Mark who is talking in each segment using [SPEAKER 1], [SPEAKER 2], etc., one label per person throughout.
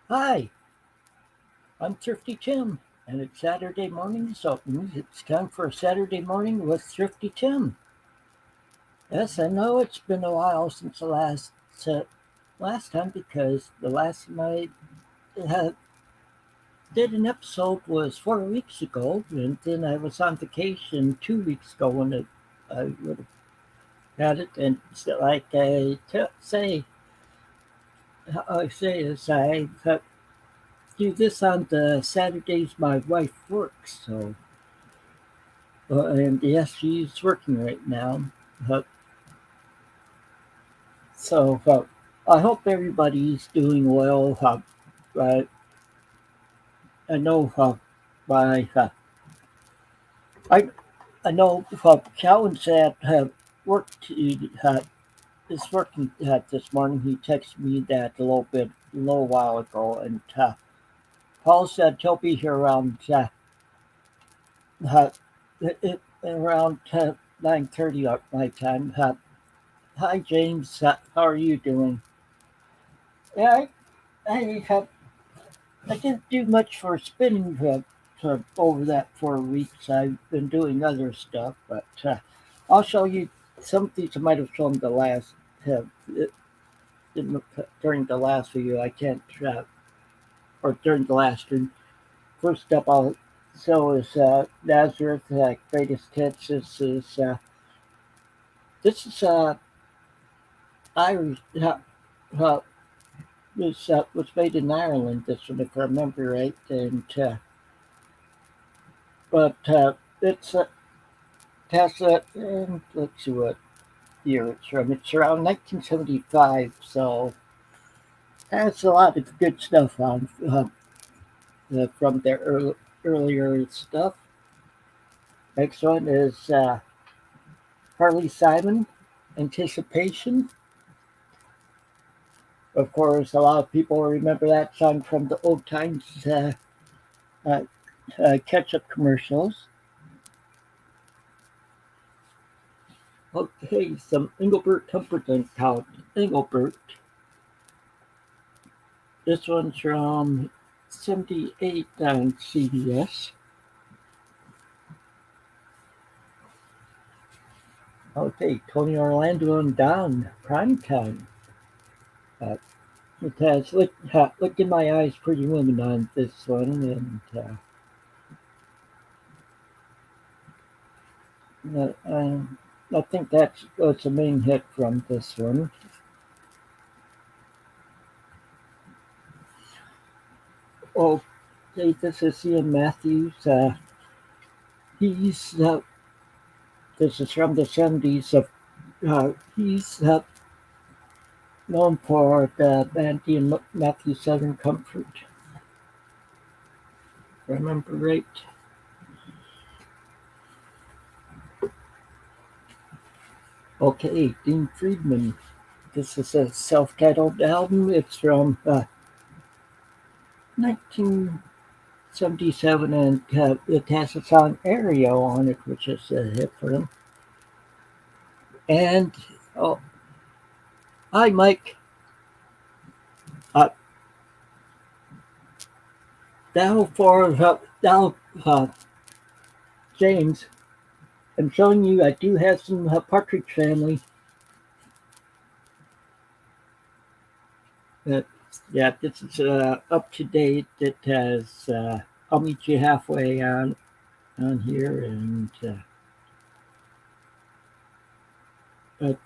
[SPEAKER 1] Hi, I'm Thrifty Tim, and it's Saturday morning, so it means it's time for a Saturday morning with Thrifty Tim. Yes, I know it's been a while since the last time because the last time I uh, did an episode was 4 weeks ago, and then I was on vacation 2 weeks ago when I would have had it. And so like how I say is I do this on the Saturdays my wife works, so. And yes, she's working right now. Uh, so I hope everybody's doing well. Uh, I know my I I know Calvin's at work is working this morning. He texted me that a little while ago, and Paul said he'll be here uh, around 9:30 my time. Hi James, how are you doing? Yeah, I have I didn't do much for spinning over that 4 weeks. I've been doing other stuff, but I'll show you some of these I might have shown the last uh, during the last video. I can't or during the last stream. First up, I'll show is Nazareth greatest hits. This is Irish. Uh, was made in Ireland. This one, if I remember right, and but it's Tesla, and let's see what year it's from. It's around 1975, so has a lot of good stuff on from their earlier stuff. Next one is Harley Simon, Anticipation. Of course, a lot of people remember that song from the old times uh, ketchup commercials. Okay, some Engelbert Humperdinck Count. Engelbert. This one's from 78 on CBS. Okay, Tony Orlando and Don, prime time. Uh, it has look in my eyes, Pretty Woman on this one, and I think that's the main hit from this one. Okay, this is Ian Matthews. He's this is from the 70s. He's known for the band Ian Matthews Southern Comfort. Remember right? Okay, Dean Friedman. This is a self-titled album. It's from 1977, and it has a song "Aereo" on it, which is a hit for him. And oh, hi, Mike. Uh, now, James. I'm showing you. I do have some Partridge Family. Uh, yeah, this is up to date. It has "I'll Meet You Halfway" on here, and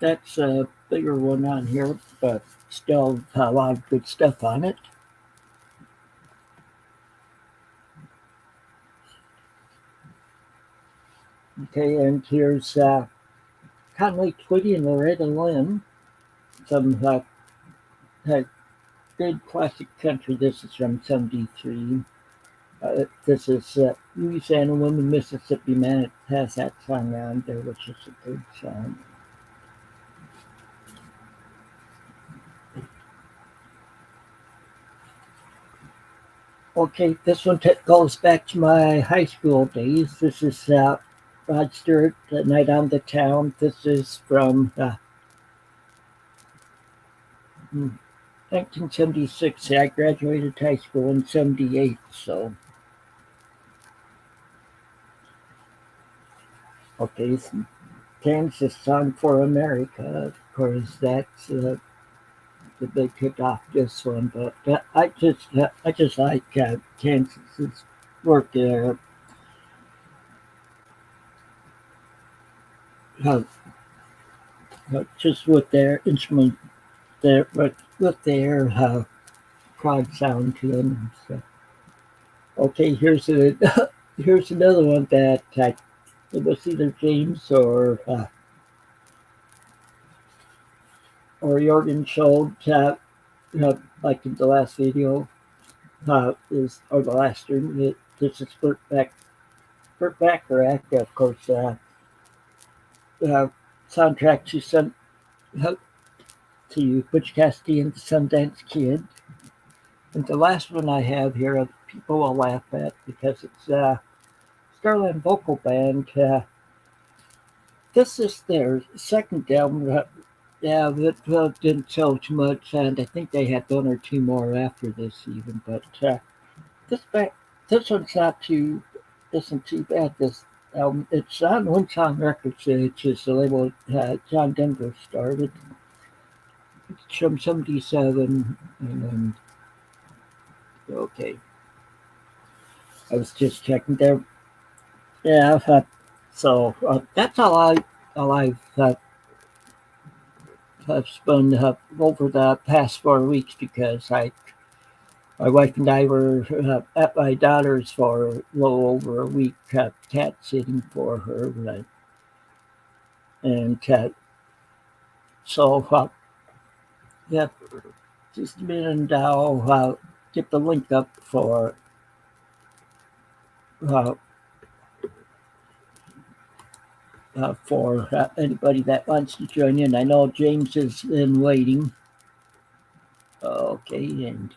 [SPEAKER 1] that's a bigger one on here, but still a lot of good stuff on it. Okay, and here's Conway Twitty and Loretta Lynn, some good classic country. This is from '73. This is Louisiana Woman, Mississippi Man. It has that song on there, which is a good song. Okay, this one goes back to my high school days. This is Rod Stewart, Night on the Town. This is from 1976. I graduated high school in 78, so. Okay, Kansas Song for America. Of course, that's the big kick off this one, but I just like Kansas's work there. Uh, just with their instrument, with their crowd sound to them. So. Okay, here's another one that it was either James or Jorgen showed like in the last video is or the last stream. This is Burt Bacharach, of course. Uh, Soundtrack uh, to Butch Cassidy and the Sundance Kid. And the last one I have here, people will laugh at because it's Starland Vocal Band. This is their second album. Yeah, that didn't sell too much, and I think they had one or two more after this even. But this ba- this one's not too isn't too bad. This album, it's on One Song Records, which is the label John Denver started. It's from '77, and okay, I was just checking there. Yeah, so that's all I've spent over the past 4 weeks because my wife and I were at my daughter's for a little over a week, cat sitting for her, and so yeah, just a minute and I'll get the link up uh, for anybody that wants to join in. I know James has been waiting. Okay, and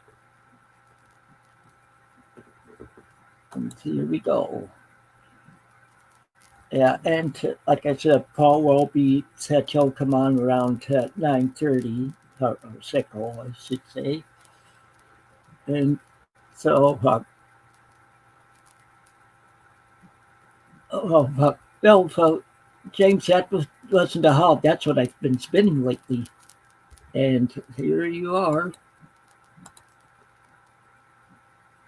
[SPEAKER 1] here we go. Yeah, and like I said, Paul will be said he'll come on around 9:30 or 6, I should say. And so, well, James, wasn't a hub. That's what I've been spinning lately. And here you are.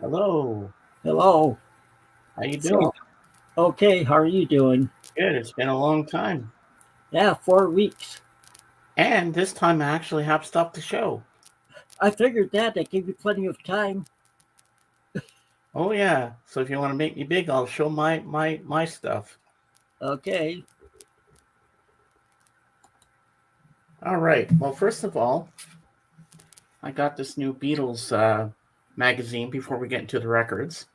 [SPEAKER 2] Hello.
[SPEAKER 1] Hello.
[SPEAKER 2] How you doing?
[SPEAKER 1] So, okay, how are you doing?
[SPEAKER 2] Good. It's been a long time.
[SPEAKER 1] Yeah, 4 weeks.
[SPEAKER 2] And this time I actually have stopped the show.
[SPEAKER 1] I figured that. I gave you plenty of time.
[SPEAKER 2] Oh yeah. So if you want to make me big, I'll show my stuff.
[SPEAKER 1] Okay.
[SPEAKER 2] All right. Well, first of all, I got this new Beatles magazine before we get into the records.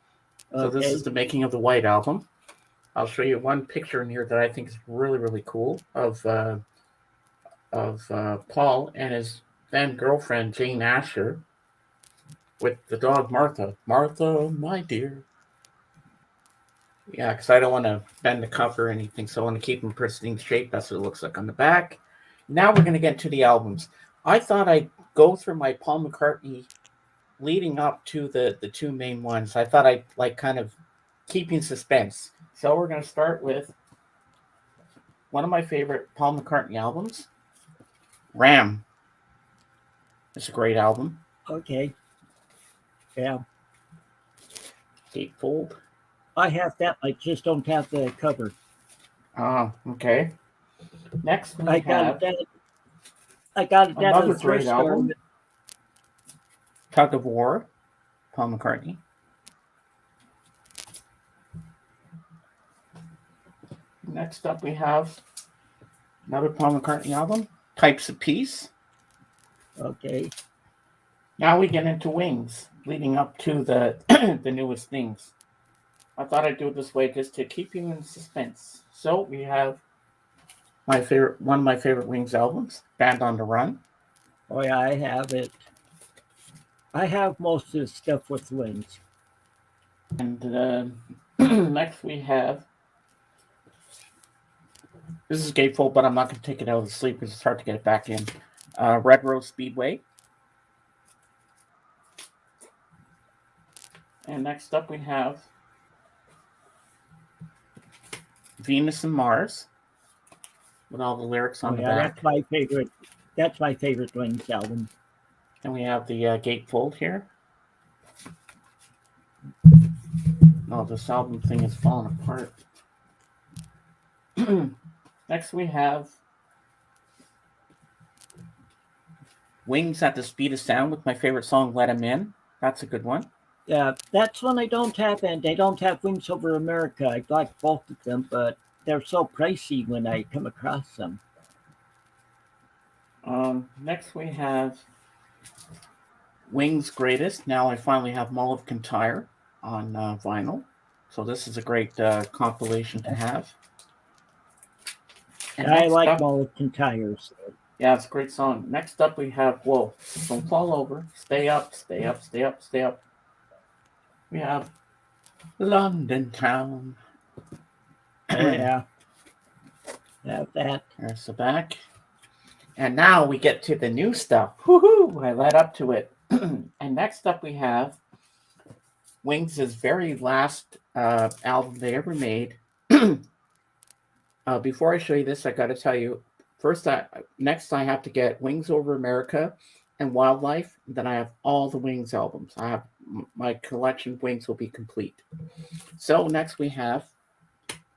[SPEAKER 2] So this
[SPEAKER 1] Okay.
[SPEAKER 2] is the making of the White Album. I'll show you one picture in here that I think is really, really cool of Paul and his then girlfriend Jane Asher with the dog Martha. Martha, my dear. Yeah, because I don't want to bend the cover or anything, so I want to keep them pristine shape. That's what it looks like on the back. Now we're going to get to the albums. I thought I'd go through my Paul McCartney leading up to the two main ones. I thought I'd like kind of keeping suspense. So we're going to start with one of my favorite Paul McCartney albums, Ram. It's a great album.
[SPEAKER 1] Okay. Yeah.
[SPEAKER 2] Gatefold.
[SPEAKER 1] I have that. I just don't have the cover.
[SPEAKER 2] Oh, okay. Next we
[SPEAKER 1] I got
[SPEAKER 2] have
[SPEAKER 1] it. I got it at
[SPEAKER 2] another
[SPEAKER 1] a thrift
[SPEAKER 2] great
[SPEAKER 1] store.
[SPEAKER 2] album, Tug of War, Paul McCartney. Next up we have another Paul McCartney album, Types of Peace.
[SPEAKER 1] Okay.
[SPEAKER 2] Now we get into Wings, leading up to the the newest things. I thought I'd do it this way just to keep you in suspense. So we have one of my favorite Wings albums, Band on the Run.
[SPEAKER 1] Oh yeah, I have it. I have most of the stuff with wings.
[SPEAKER 2] And next we have, this is Gatefold, but I'm not going to take it out of the sleeve because it's hard to get it back in. Red Rose Speedway. And next up we have Venus and Mars with all the lyrics on the
[SPEAKER 1] yeah,
[SPEAKER 2] back.
[SPEAKER 1] that's my favorite. That's my favorite Wings album.
[SPEAKER 2] And we have the gatefold here. Oh, this album thing is falling apart. Next we have Wings at the Speed of Sound with my favorite song, Let 'Em In. That's a good one.
[SPEAKER 1] Yeah, that's one I don't have, and they don't have Wings Over America. I like both of them, but they're so pricey when I come across them.
[SPEAKER 2] Next we have Wings Greatest. Now I finally have Mall of Kintyre on vinyl. So this is a great compilation to have. And
[SPEAKER 1] I
[SPEAKER 2] next
[SPEAKER 1] like
[SPEAKER 2] up,
[SPEAKER 1] Mulligan tires.
[SPEAKER 2] yeah, it's a great song. Next up, we have Whoa, Don't Fall Over, Stay Up, Stay Up, Stay Up, Stay Up. We have London Town.
[SPEAKER 1] Oh yeah, have that.
[SPEAKER 2] There's the back. And now we get to the new stuff. Woohoo! I led up to it. And next up, we have Wings' very last album they ever made. Before I show you this, I got to tell you next I have to get Wings Over America and Wildlife. Then I have all the Wings albums. I have my collection of Wings will be complete. So next we have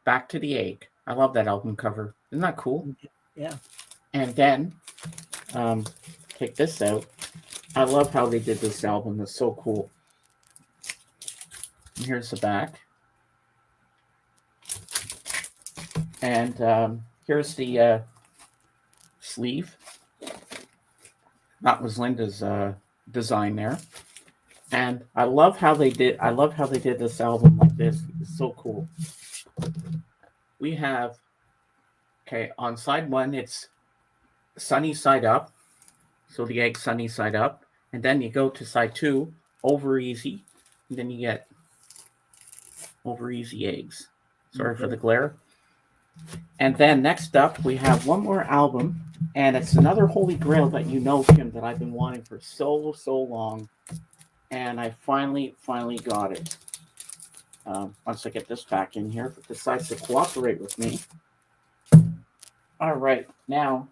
[SPEAKER 2] Back to the Egg. I love that album cover. Isn't that cool?
[SPEAKER 1] Yeah.
[SPEAKER 2] And then take this out. I love how they did this album. It's so cool. And here's the back. And here's the sleeve. That was Linda's design there. And I love how they did this album like this. It's so cool. We have on side one it's sunny side up. So the egg sunny side up. And then you go to side two, over easy. And then you get over easy eggs. Sorry for the glare. And then next up, we have one more album, and it's another holy grail that you know, Kim, that I've been wanting for so long, and I finally got it. Once I get this back in here, if it decides to cooperate with me. All right, now,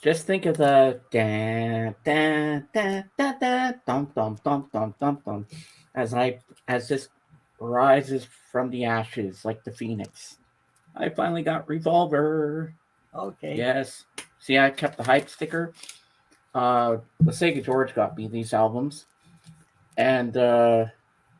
[SPEAKER 2] just think of the da da da da da dum dum dum dum dum dum as this rises from the ashes like the phoenix. I finally got Revolver.
[SPEAKER 1] Okay.
[SPEAKER 2] Yes. See, I kept the hype sticker. The Sega George got me these albums. And I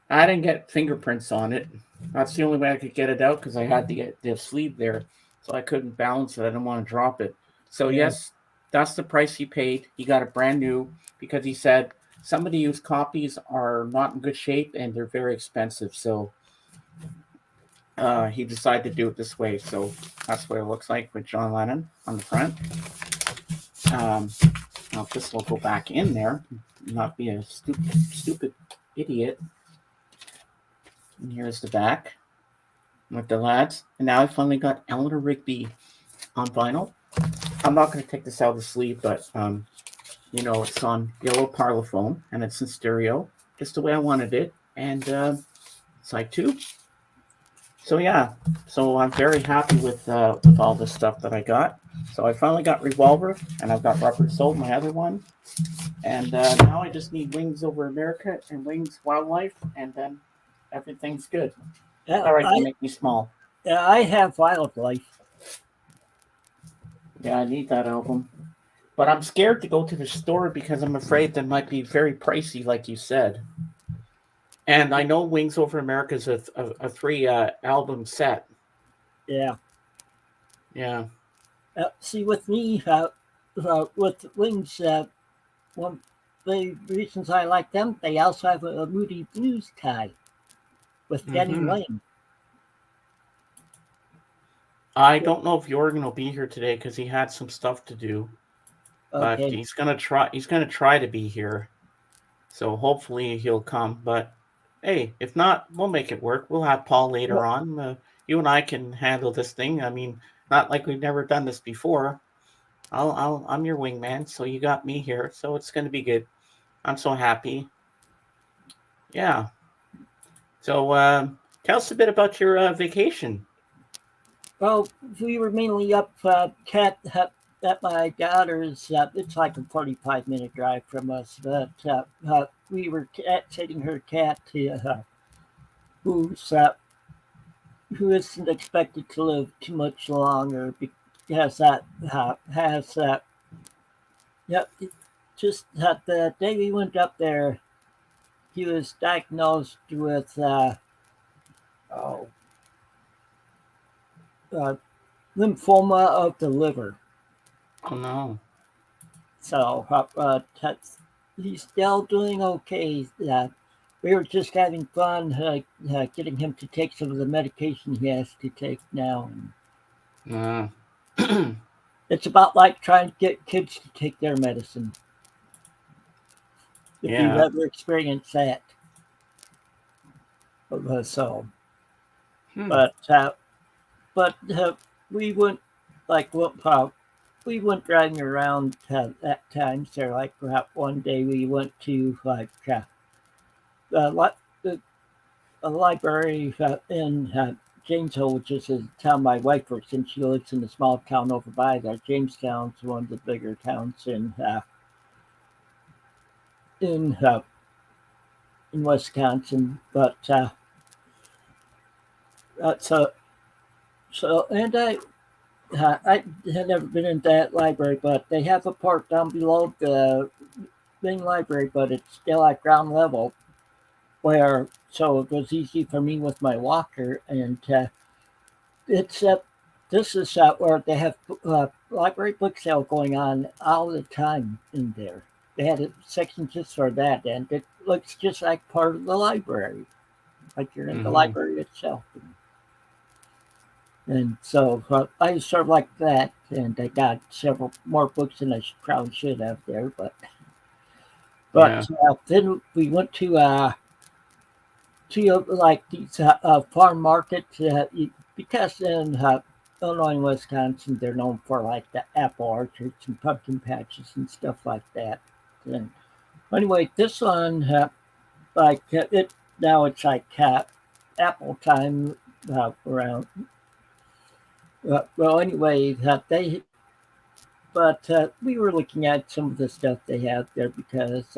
[SPEAKER 2] didn't get fingerprints on it. That's the only way I could get it out because I had the sleeve there. So I couldn't balance it. I didn't want to drop it. So yes, that's the price he paid. He got it brand new because he said some of the used copies are not in good shape and they're very expensive. So he decided to do it this way. So that's what it looks like with John Lennon on the front. Now this will go back in there, not be a stupid idiot. And here's the back with the lads. And now I finally got Eleanor Rigby on vinyl. I'm not going to take this out of the sleeve, but it's on yellow Parlophone and it's in stereo, just the way I wanted it. And side two. So yeah, so I'm very happy with all this stuff that I got. So I finally got Revolver, and I've got Rubber Soul, my other one. And now I just need Wings Over America and Wings Wildlife, and then everything's good. All right, they make me small.
[SPEAKER 1] Yeah, I have Wildlife.
[SPEAKER 2] Yeah, I need that album. But I'm scared to go to the store because I'm afraid that might be very pricey, like you said. And I know Wings Over America is a 3 album set.
[SPEAKER 1] Yeah.
[SPEAKER 2] Yeah.
[SPEAKER 1] See, with me, with Wings, one of the reasons I like them, they also have a Moody Blues tie with Denny Lane.
[SPEAKER 2] I don't know if Jorgen will be here today because he had some stuff to do. But he's gonna try to be here. So hopefully he'll come. But hey, if not, we'll make it work. We'll have Paul later on. You and I can handle this thing. I mean, not like we've never done this before. I'm your wingman, so you got me here. So it's gonna be good. I'm so happy. Yeah. So tell us a bit about your vacation.
[SPEAKER 1] Well, we were mainly up at my daughter's. It's like a 45-minute drive from us, but we were taking her cat to who's who isn't expected to live too much longer because that has yep. Just the day we went up there, he was diagnosed with oh, uh, lymphoma of the liver.
[SPEAKER 2] Oh no.
[SPEAKER 1] So he's still doing okay. We were just having fun getting him to take some of the medication he has to take now.
[SPEAKER 2] Uh,
[SPEAKER 1] It's about like trying to get kids to take their medicine. If you've
[SPEAKER 2] yeah.
[SPEAKER 1] ever experienced that, so
[SPEAKER 2] Hmm.
[SPEAKER 1] but we went like we went driving around at times. There, like perhaps one day we went to like the a library in Jamesville, which is the town my wife works in. She lives in a small town over by there. Jamestown's one of the bigger towns in uh, in Wisconsin. But so and I had never been in that library, but they have a part down below the main library, but it's still at ground level. Where so it was easy for me with my walker, and it's this is where they have library book sale going on all the time in there. They had a section just for that, and it looks just like part of the library, like you're in the
[SPEAKER 2] Mm-hmm.
[SPEAKER 1] library itself. And so I sort of like that, and I got several more books than I probably should have there.
[SPEAKER 2] Yeah.
[SPEAKER 1] But then we went to like these farm markets because in Illinois and Wisconsin they're known for like the apple orchards and pumpkin patches and stuff like that. And anyway, this one it now it's like apple time around. Well, anyway, we were looking at some of the stuff they have there because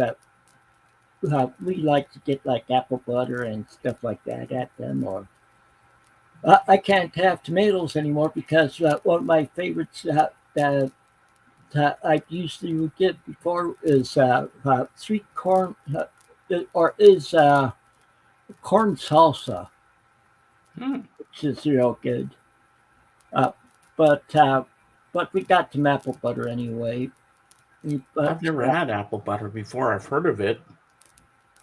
[SPEAKER 1] we like to get like apple butter and stuff like that at them. Or I can't have tomatoes anymore because one of my favorites that I usually get before is sweet corn or is corn salsa,
[SPEAKER 2] Hmm.
[SPEAKER 1] which is real good. Uh, but uh, but we got some apple butter anyway. But
[SPEAKER 2] I've never had apple butter before. I've heard of it.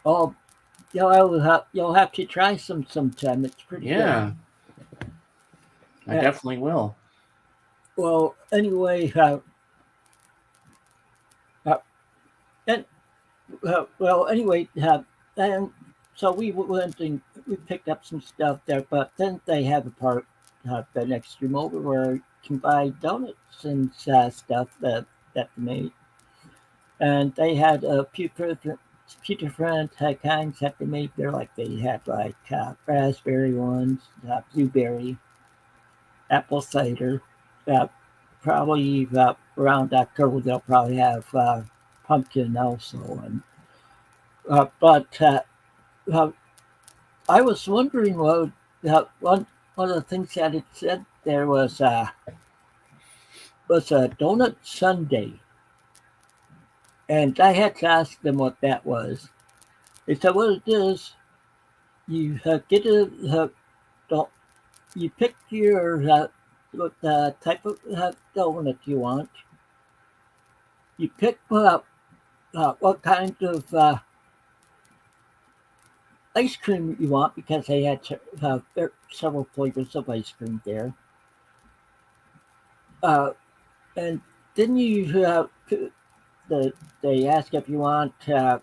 [SPEAKER 1] oh, you'll have to try some sometime. It's pretty good.
[SPEAKER 2] Yeah, I
[SPEAKER 1] Uh,
[SPEAKER 2] definitely will.
[SPEAKER 1] well, anyway, uh, and anyway, and so we went and we picked up some stuff there, but then they have a part the next room over where you can buy donuts and stuff that they made, and they had few different kinds that they made there. Like they had like raspberry ones, blueberry, apple cider. Uh, Probably around October they'll probably have pumpkin also, and but uh, I was wondering what one of the things that it said there was a donut sundae, and I had to ask them what that was. They said what it is. You get don't you pick your what type of donut you want. You pick what kind of ice cream you want because they had several flavors of ice cream there. Uh, and then they ask if you want uh,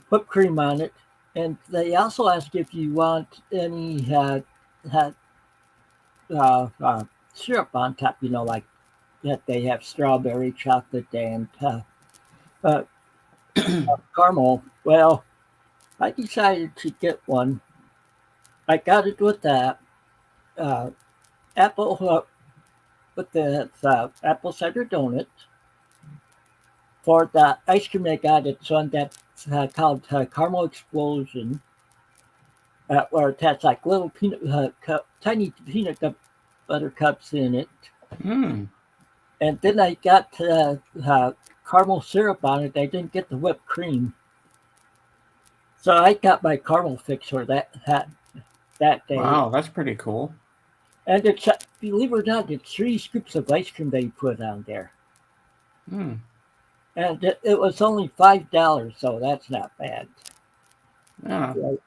[SPEAKER 1] whipped cream on it, and they also ask if you want any uh, syrup on top. You know, like that they have strawberry, chocolate, and uh, Caramel. Well, I decided to get one. I got it with that apple with the apple cider donut. For the ice cream, I got it's one that's called Caramel Explosion, where it has like little tiny peanut butter cups in it.
[SPEAKER 2] Hmm.
[SPEAKER 1] And then I got caramel syrup on it. I didn't get the whipped cream, so I got my caramel fix for that day.
[SPEAKER 2] Wow, that's pretty cool.
[SPEAKER 1] And it's believe it or not, it's 3 scoops of ice cream they put on there,
[SPEAKER 2] Hmm.
[SPEAKER 1] and it was only $5, so that's not bad.
[SPEAKER 2] Yeah,
[SPEAKER 1] Right.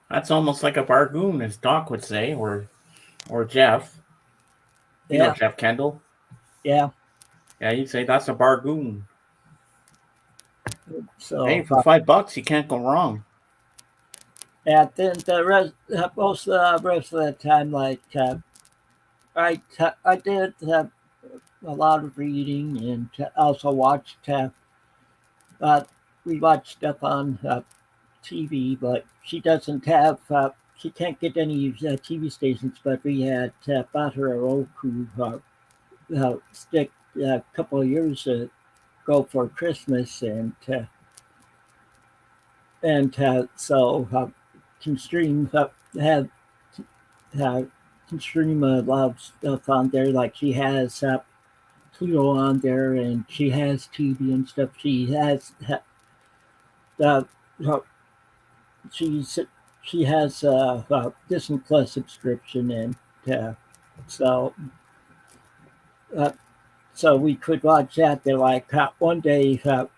[SPEAKER 2] that's almost like a bargoon, as Doc would say, or Jeff. You know
[SPEAKER 1] Yeah,
[SPEAKER 2] Jeff Kendall.
[SPEAKER 1] yeah.
[SPEAKER 2] Yeah, he'd say that's a bargoon. Hey,
[SPEAKER 1] So
[SPEAKER 2] for $5, you can't go wrong.
[SPEAKER 1] and then the rest, most of the rest of the time, like I did a lot of reading and also watched. Uh, we watch stuff on TV, but she doesn't have. She can't get any TV stations, but we had bought her a Roku stick a couple of years ago for Christmas, and so can stream have uh, can stream a lot of stuff on there. Like she has Pluto on there, and she has TV and stuff. She has uh, uh, she's she has a Disney Plus subscription, and uh, so uh, so we could watch that. They're like one day, I,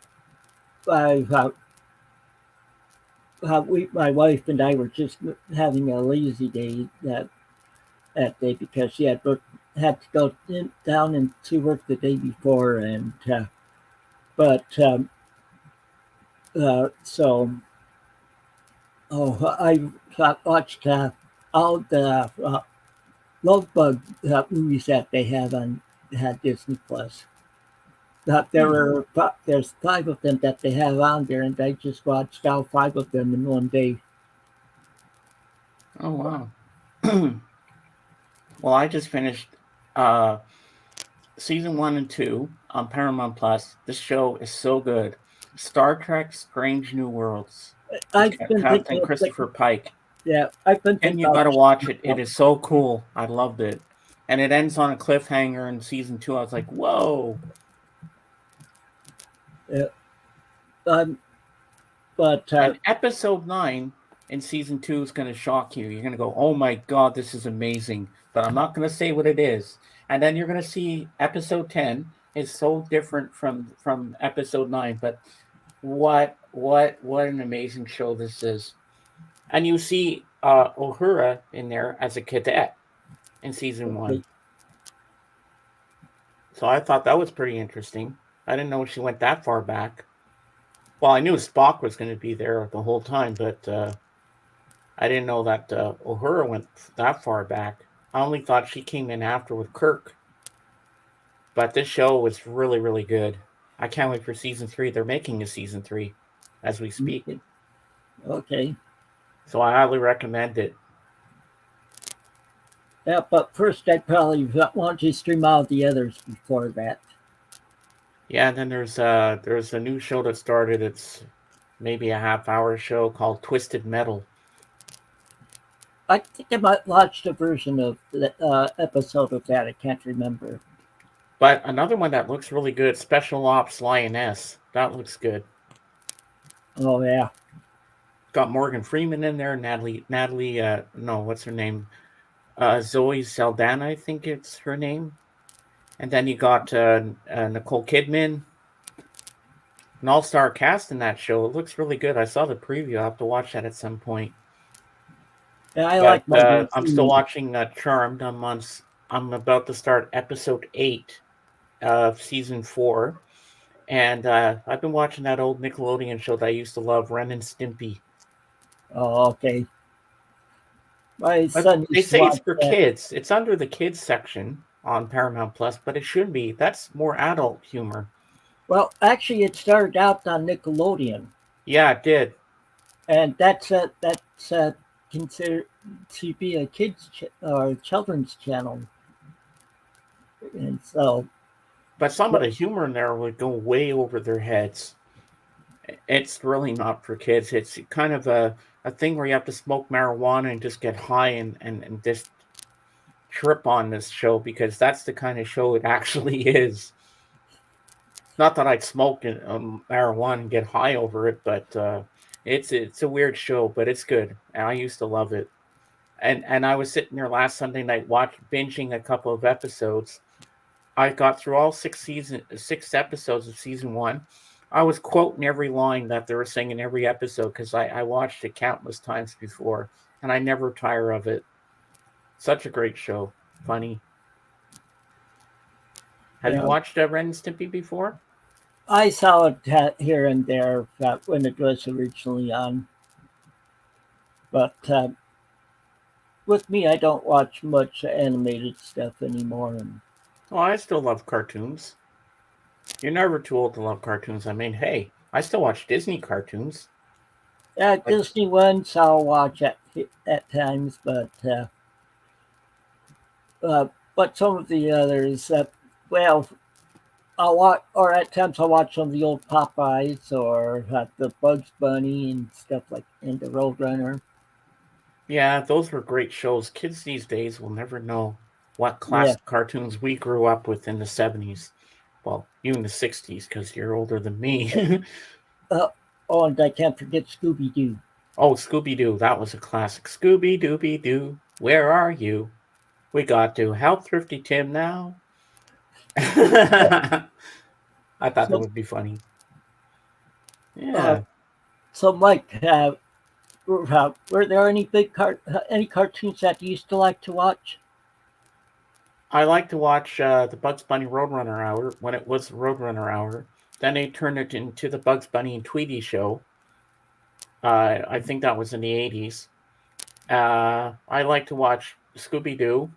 [SPEAKER 1] my wife and I were just having a lazy day that day because she had to go down and to work the day before, and but so I watched all the Love Bug movies that they have on had Disney Plus.
[SPEAKER 2] Hmm.
[SPEAKER 1] There's 5 of them that they have on there, and I just watched all 5 of them in one day.
[SPEAKER 2] Oh wow. Well, I just finished uh season 1 and 2 on Paramount Plus. This show is so good. Star Trek: Strange New Worlds with
[SPEAKER 1] I've been
[SPEAKER 2] Captain
[SPEAKER 1] thinking of
[SPEAKER 2] Christopher Pike.
[SPEAKER 1] I've been
[SPEAKER 2] And
[SPEAKER 1] thinking
[SPEAKER 2] you
[SPEAKER 1] about
[SPEAKER 2] gotta watch it. It
[SPEAKER 1] uh,
[SPEAKER 2] is so cool. I loved it. And it ends on a cliffhanger in season 2. I was like, whoa.
[SPEAKER 1] uh, um, but
[SPEAKER 2] And episode 9 in season 2 is gonna shock you. You're gonna go, oh my god, this is amazing. But I'm not gonna say what it is. And then you're gonna see episode 10 is so different from episode 9. But what an amazing show this is. And you see Uhura in there as a cadet in season
[SPEAKER 1] okay,
[SPEAKER 2] 1. So I thought that was pretty interesting. I didn't know she went that far back. Well, I knew Spock was going to be there the whole time, but I didn't know that Uhura went that far back. I only thought she came in after with Kirk. But this show was really, really good. I can't wait for season 3. They're making a season 3 as we speak.
[SPEAKER 1] okay.
[SPEAKER 2] So I highly recommend it.
[SPEAKER 1] Yeah, but first I probably want to stream all the others before that.
[SPEAKER 2] Yeah, and then there's a new show that started. It's maybe a half-hour show called Twisted Metal.
[SPEAKER 1] I think I might watch a version of the episode of that. I can't remember.
[SPEAKER 2] But another one that looks really good, Special Ops Lioness. That looks good.
[SPEAKER 1] Oh yeah,
[SPEAKER 2] Got Morgan Freeman in there, Natalie, no, what's her name? Zoe Saldana, I think it's her name. And then you got Nicole Kidman, an all-star cast in that show. It looks really good. I saw the preview. I'll have to watch that at some point.
[SPEAKER 1] and I
[SPEAKER 2] But
[SPEAKER 1] like Morgan
[SPEAKER 2] I'm still
[SPEAKER 1] Freeman.
[SPEAKER 2] watching Charmed. I'm about to start episode 8 of season 4. And I've been watching that old Nickelodeon show that I used to love, Ren and Stimpy.
[SPEAKER 1] Oh, okay. My
[SPEAKER 2] But
[SPEAKER 1] son
[SPEAKER 2] they
[SPEAKER 1] used to
[SPEAKER 2] say it's
[SPEAKER 1] watch
[SPEAKER 2] for
[SPEAKER 1] that.
[SPEAKER 2] kids. It's under the kids section on Paramount Plus, but it should be. That's more adult humor.
[SPEAKER 1] Well, actually, it started out on Nickelodeon,
[SPEAKER 2] Yeah, it did.
[SPEAKER 1] and that's considered to be a or children's channel, and so
[SPEAKER 2] But some of
[SPEAKER 1] but,
[SPEAKER 2] the humor in there would go way over their heads. It's really not for kids. It's kind of a thing where you have to smoke marijuana and just get high and just trip on this show because that's the kind of show it actually is. Not that I'd smoke marijuana and get high over it, but it's a weird show, but it's good. And I used to love it. And I was sitting there last Sunday night binging a couple of episodes. I got through all 6 episodes of season 1. I was quoting every line that they were saying in every episode because I watched it countless times before, and I never tire of it. Such a great show, funny. Have you
[SPEAKER 1] yeah,
[SPEAKER 2] watched Ren and Stimpy before?
[SPEAKER 1] I saw it here and there when it was originally on, but with me, I don't watch much animated stuff anymore. And
[SPEAKER 2] Oh, I still love cartoons. You're never too old to love cartoons. I mean, hey, I still watch Disney cartoons.
[SPEAKER 1] yeah,
[SPEAKER 2] Like,
[SPEAKER 1] Disney ones I'll watch at times, but some of the others, well, I'll watch, or at times I'll watch some of the old Popeyes or the Bugs Bunny and stuff like, and the Roadrunner.
[SPEAKER 2] yeah, those were great shows. Kids these days will never know what
[SPEAKER 1] Yeah.
[SPEAKER 2] classic cartoons we grew up with in the 70s. Well, you in the 60s because you're older than me.
[SPEAKER 1] Uh, oh, and I can't forget Scooby Doo.
[SPEAKER 2] Oh, Scooby Doo, that was a classic. Scooby Dooby Doo, where are you? We got to help Thrifty Tim now. I thought that
[SPEAKER 1] So,
[SPEAKER 2] would be funny.
[SPEAKER 1] uh,
[SPEAKER 2] Yeah,
[SPEAKER 1] so Mike, were there any cartoons that you used to like to watch?
[SPEAKER 2] I like to watch the Bugs Bunny Roadrunner Hour when it was Roadrunner Hour. Then they turned it into the Bugs Bunny and Tweety Show. I think that was in the 80s. I like to watch Scooby Doo,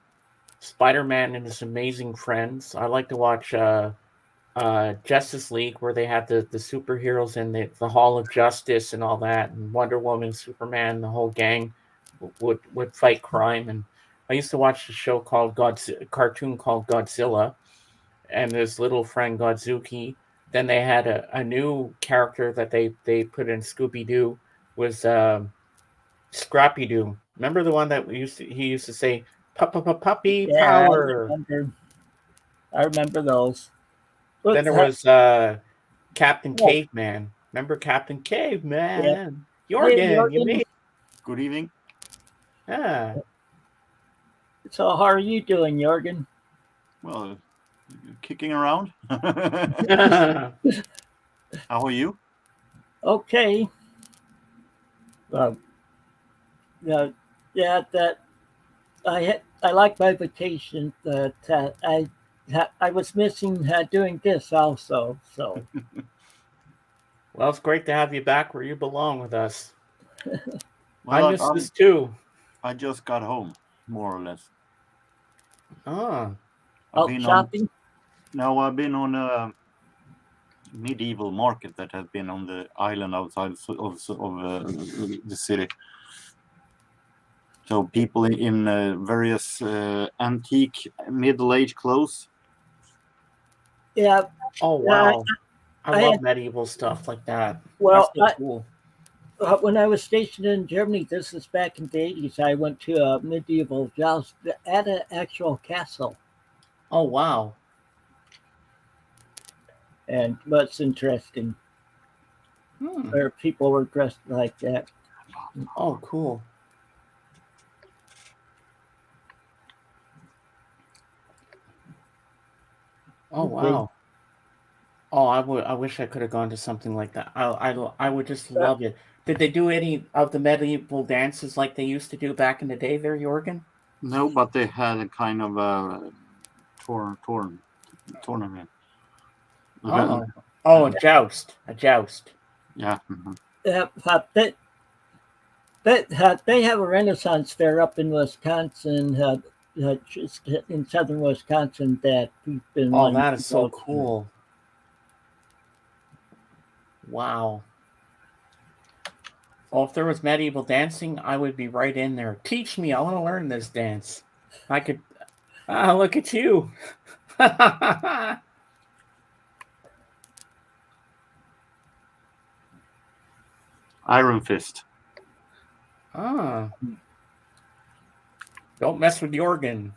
[SPEAKER 2] Spider Man and his amazing friends. I like to watch Justice League, where they had the superheroes in the Hall of Justice and all that, and Wonder Woman, Superman, the whole gang would fight crime. And I used to watch the show called cartoon called Godzilla, and his little friend Godzuki. Then they had a new character that they put in Scooby Doo was Scrappy Doo. Remember the one that he used to say puppy
[SPEAKER 1] Yeah,
[SPEAKER 2] power.
[SPEAKER 1] I remember those.
[SPEAKER 2] Then
[SPEAKER 1] But,
[SPEAKER 2] there was Captain
[SPEAKER 1] oh,
[SPEAKER 2] Caveman. Remember Captain
[SPEAKER 1] yeah.
[SPEAKER 2] Caveman?
[SPEAKER 1] Hey,
[SPEAKER 2] Jorgen, you
[SPEAKER 1] Jorgen.
[SPEAKER 2] made
[SPEAKER 3] Good evening.
[SPEAKER 2] yeah.
[SPEAKER 1] So how are you doing, Jorgen?
[SPEAKER 3] Well, kicking around. How are you?
[SPEAKER 1] Okay. Uh, uh, yeah, that I like my vacation, but I was missing doing this also. So
[SPEAKER 2] Well, it's great to have you back where you belong with us. I
[SPEAKER 3] Well,
[SPEAKER 2] miss this too.
[SPEAKER 3] I just got home, more or less.
[SPEAKER 2] Ah,
[SPEAKER 3] I've
[SPEAKER 1] out
[SPEAKER 3] been on
[SPEAKER 1] shopping.
[SPEAKER 3] now. I've been on a medieval market that has been on the island outside of the city. So people in various antique middle-age clothes.
[SPEAKER 1] Yeah,
[SPEAKER 2] oh
[SPEAKER 1] I,
[SPEAKER 2] wow. I
[SPEAKER 1] I
[SPEAKER 2] love
[SPEAKER 1] had
[SPEAKER 2] medieval stuff like that. That's
[SPEAKER 1] well,
[SPEAKER 2] so cool.
[SPEAKER 1] when I was stationed in Germany, this is back in the 80s. I went to a medieval joust at an actual castle,
[SPEAKER 2] Oh wow.
[SPEAKER 1] and what's interesting,
[SPEAKER 2] Hmm.
[SPEAKER 1] where people were dressed like that.
[SPEAKER 2] Oh cool. Oh
[SPEAKER 1] Okay.
[SPEAKER 2] wow. Oh, I wish I could have gone to something like that. I would just
[SPEAKER 1] Uh,
[SPEAKER 2] love it. Did they do any of the medieval dances like they used to do back in the day there, Jorgen?
[SPEAKER 3] No, but they had a kind of a tournament.
[SPEAKER 2] Oh. Oh, a joust. A joust.
[SPEAKER 3] Yeah.
[SPEAKER 1] uh, they have a Renaissance fair up in Wisconsin, just in southern Wisconsin that we've been
[SPEAKER 2] Oh,
[SPEAKER 1] wanting
[SPEAKER 2] that
[SPEAKER 1] to
[SPEAKER 2] is so
[SPEAKER 1] go to.
[SPEAKER 2] cool. Wow. Well, if there was medieval dancing, I would be right in there. Teach me. I want to learn this dance. I could. Ah, look at you.
[SPEAKER 3] Iron Fist.
[SPEAKER 2] Ah. Don't mess with the organ.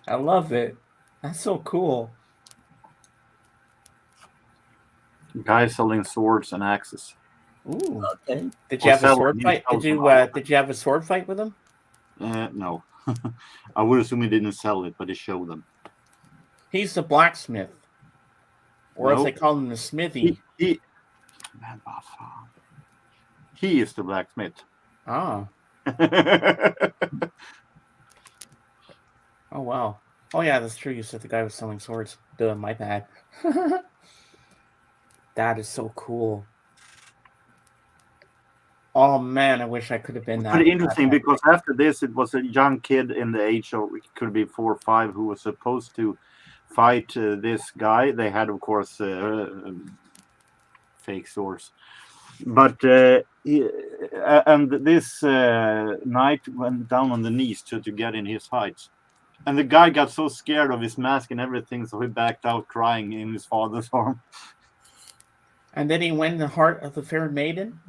[SPEAKER 2] I love it. That's so cool.
[SPEAKER 3] Guy selling swords and axes.
[SPEAKER 2] Ooh.
[SPEAKER 1] Okay.
[SPEAKER 2] Did you
[SPEAKER 3] Or
[SPEAKER 2] have a
[SPEAKER 3] sell
[SPEAKER 2] sword
[SPEAKER 3] them
[SPEAKER 2] fight?
[SPEAKER 3] themselves.
[SPEAKER 2] Did you have a sword fight with him?
[SPEAKER 3] No. I would assume he didn't sell it, but he showed them.
[SPEAKER 2] He's the blacksmith. Or as
[SPEAKER 3] No.
[SPEAKER 2] they call him, the smithy.
[SPEAKER 3] He is the blacksmith.
[SPEAKER 2] Ah. Oh, wow. Oh, yeah, that's true. You said the guy was selling swords. Duh, my bad. That is so cool. Oh, man, I wish I could have been that.
[SPEAKER 3] Pretty interesting, because after this, it was a young kid in the age of, it could be 4 or 5, who was supposed to fight this guy. They had, of course, fake swords. But and this knight went down on the knees to get in his fight. And the guy got so scared of his mask and everything, so he backed out crying in his father's arm.
[SPEAKER 2] And then he won the heart of the fair maiden,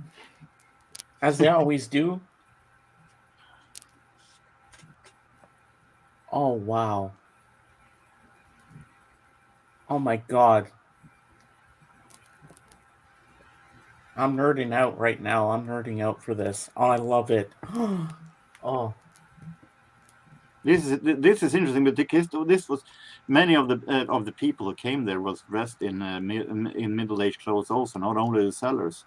[SPEAKER 2] as they always do. Oh, wow. Oh, my God. I'm nerding out right now. I'm nerding out for this. Oh, I love it. Oh.
[SPEAKER 3] This is interesting, but this was many of the people who came there was dressed in middle-aged clothes also, not only the sellers.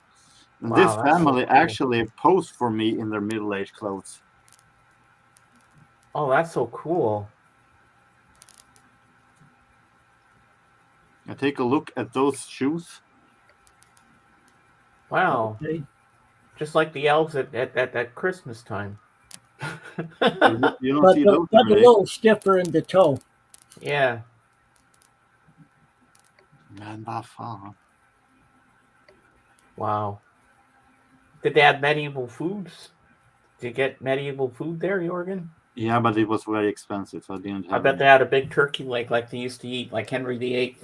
[SPEAKER 3] And
[SPEAKER 2] Wow,
[SPEAKER 3] this
[SPEAKER 2] that's so
[SPEAKER 3] family
[SPEAKER 2] cool.
[SPEAKER 3] actually posed for me in their middle-aged clothes.
[SPEAKER 2] Oh, that's so cool.
[SPEAKER 3] Now take a look at those shoes.
[SPEAKER 2] Wow.
[SPEAKER 1] Okay.
[SPEAKER 2] Just like the elves at Christmas time.
[SPEAKER 3] You don't
[SPEAKER 1] But,
[SPEAKER 3] see
[SPEAKER 1] a
[SPEAKER 3] those every day.
[SPEAKER 1] little stiffer in the toe.
[SPEAKER 2] Yeah.
[SPEAKER 3] Man, by far.
[SPEAKER 2] Wow. Did they have medieval foods? Did you get medieval food there, Jorgen?
[SPEAKER 3] Yeah, but it was very expensive, so I didn't
[SPEAKER 2] I
[SPEAKER 3] have
[SPEAKER 2] bet
[SPEAKER 3] any.
[SPEAKER 2] they had a big turkey leg like they used to eat, like Henry VIII.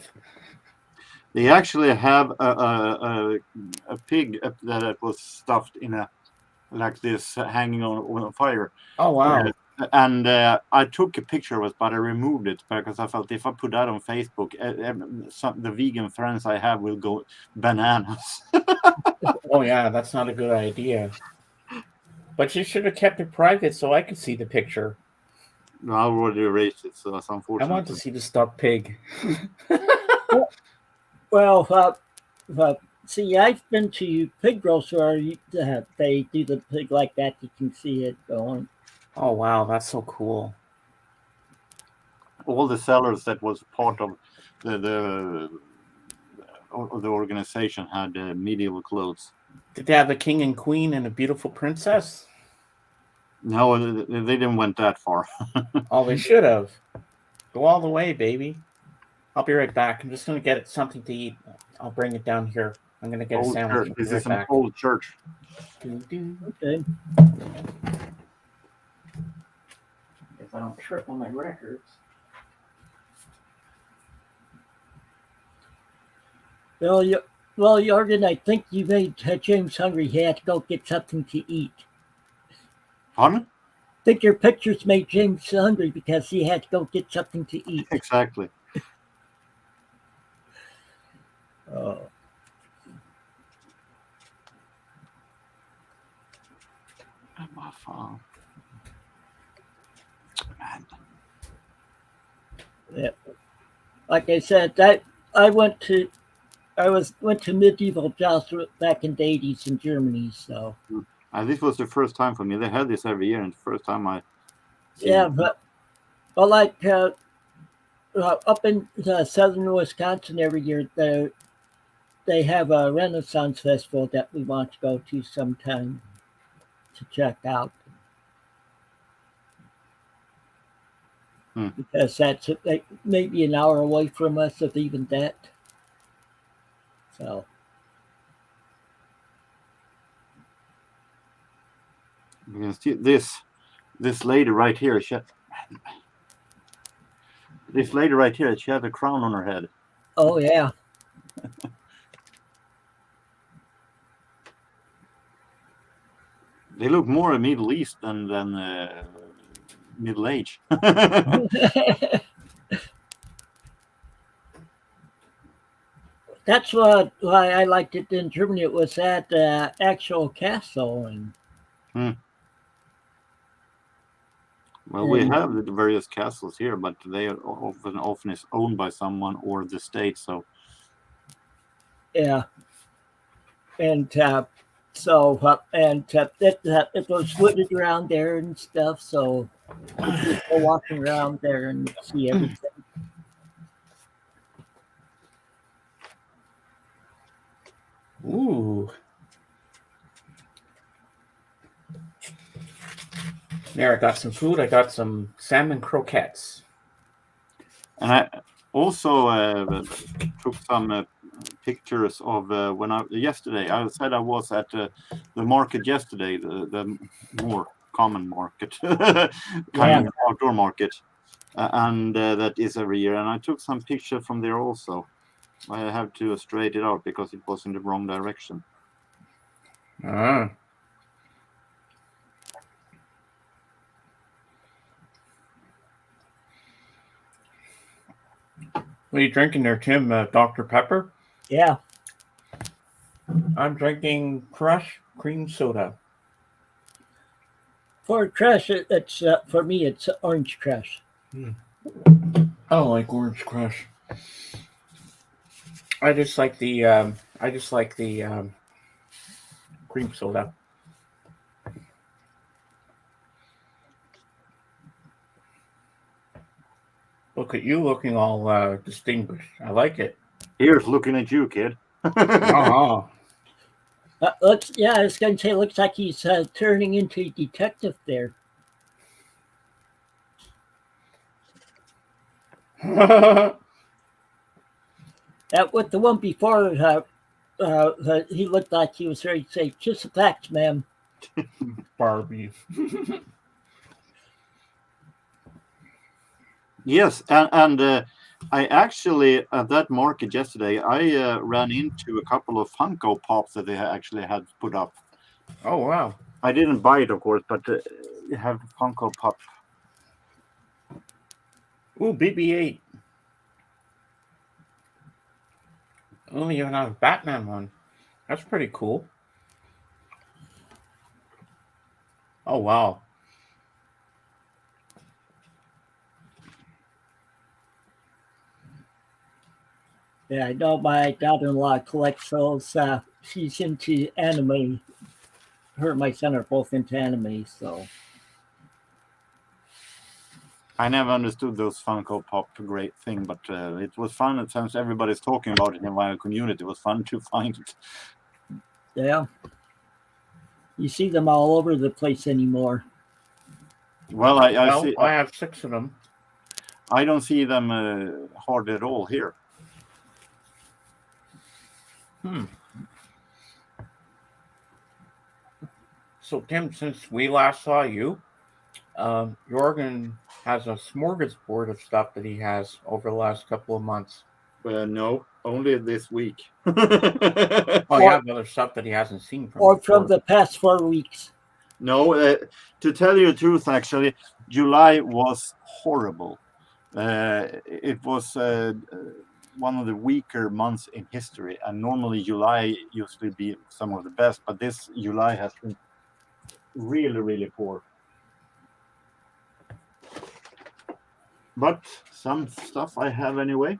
[SPEAKER 3] They actually have a pig that was stuffed in a like this, hanging on a fire.
[SPEAKER 2] Oh, wow.
[SPEAKER 3] And I took a picture of it, but I removed it because I felt if I put that on Facebook, the vegan friends I have will go bananas.
[SPEAKER 2] Oh, yeah, that's not a good idea. But you should have kept it private so I could see the picture.
[SPEAKER 3] No, I already erased it, so that's
[SPEAKER 2] I
[SPEAKER 3] unfortunate.
[SPEAKER 2] want to see the stuffed pig.
[SPEAKER 1] Well, see, I've been to pig roasts where they do the pig like that. You can see it going.
[SPEAKER 2] Oh, wow, that's so cool.
[SPEAKER 3] All the sellers that was part of the organization had medieval clothes.
[SPEAKER 2] Did they have a king and queen and a beautiful princess?
[SPEAKER 3] No, they didn't went that far.
[SPEAKER 2] Oh, they should have. Go all the way, baby. I'll be right back. I'm just going to get something to eat. I'll bring it down here. I'm going to get a
[SPEAKER 3] Old
[SPEAKER 2] sandwich.
[SPEAKER 3] church. This
[SPEAKER 2] Right
[SPEAKER 3] is an
[SPEAKER 2] back.
[SPEAKER 3] old church.
[SPEAKER 1] Okay.
[SPEAKER 2] If I don't trip on my records.
[SPEAKER 1] Well, Jorgen, I think you made James hungry. He had to go get something to eat.
[SPEAKER 3] Pardon?
[SPEAKER 1] I think your pictures made James hungry because he had to go get something to eat.
[SPEAKER 3] Exactly.
[SPEAKER 1] Oh.
[SPEAKER 3] Man.
[SPEAKER 1] Yeah. Like I said, I went to medieval jousts back in the 80s in Germany. So
[SPEAKER 3] This was the first time for me. They had this every year, and the first time I.
[SPEAKER 1] Yeah, but like up in southern Wisconsin every year, they have a Renaissance festival that we want to go to sometime to check out. because that's like maybe an hour away from us, if even that. So
[SPEAKER 3] You can see this lady right here. This lady right here, she had a crown on her head.
[SPEAKER 1] oh yeah.
[SPEAKER 3] They look more Middle East than Middle Age.
[SPEAKER 1] That's why I liked it in Germany. It was that actual castle,
[SPEAKER 3] Well, we have the various castles here, but they are often is owned by someone or the state. So
[SPEAKER 1] yeah, and it was wooded around there and stuff. So you could go walking around there and see everything.
[SPEAKER 2] Ooh. There, I got some food. I got some salmon croquettes.
[SPEAKER 3] and I also took some pictures of yesterday. I said I was at the market yesterday, the more common market, kind of outdoor market, and that is every year. And I took some picture from there also. I have to straighten it out because it was in the wrong direction.
[SPEAKER 2] Ah. What are you drinking there, Tim? Dr. Pepper?
[SPEAKER 1] Yeah.
[SPEAKER 2] I'm drinking Crush cream soda.
[SPEAKER 1] For Crush, it's for me, it's Orange Crush.
[SPEAKER 2] I don't like Orange Crush. I just like the cream soda. Look at you looking all distinguished. I like it.
[SPEAKER 3] Here's looking at you, kid.
[SPEAKER 2] Oh.
[SPEAKER 1] I was going to say, it looks like he's turning into a detective there. With the one before, he looked like he was ready to say, "Just the facts, ma'am."
[SPEAKER 2] Barbie.
[SPEAKER 3] Yes, and I actually at that market yesterday, I ran into a couple of Funko Pops that they actually had put up.
[SPEAKER 2] Oh wow!
[SPEAKER 3] I didn't buy it, of course, but you have Funko Pop.
[SPEAKER 2] Ooh, BB-8. Only even have a Batman one. That's pretty cool. Oh wow!
[SPEAKER 1] Yeah, I know my daughter-in-law collects those. She's into anime. Her and my son are both into anime, so.
[SPEAKER 3] I never understood those Funko Pop great thing, but it was fun. And since everybody's talking about it in my community, it was fun to find it.
[SPEAKER 1] Yeah. You see them all over the place anymore.
[SPEAKER 3] Well, I see.
[SPEAKER 2] I have 6 of them.
[SPEAKER 3] I don't see them hard at all here.
[SPEAKER 2] So, Tim, since we last saw you, Jorgen has a smorgasbord of stuff that he has over the last couple of months.
[SPEAKER 3] No, only this week.
[SPEAKER 2] Oh, you have other stuff that he hasn't seen
[SPEAKER 1] from the past 4 weeks.
[SPEAKER 3] No, to tell you the truth, actually, July was horrible. It was one of the weaker months in history, and normally July usually be some of the best, but this July has been really, really poor. But some stuff I have anyway.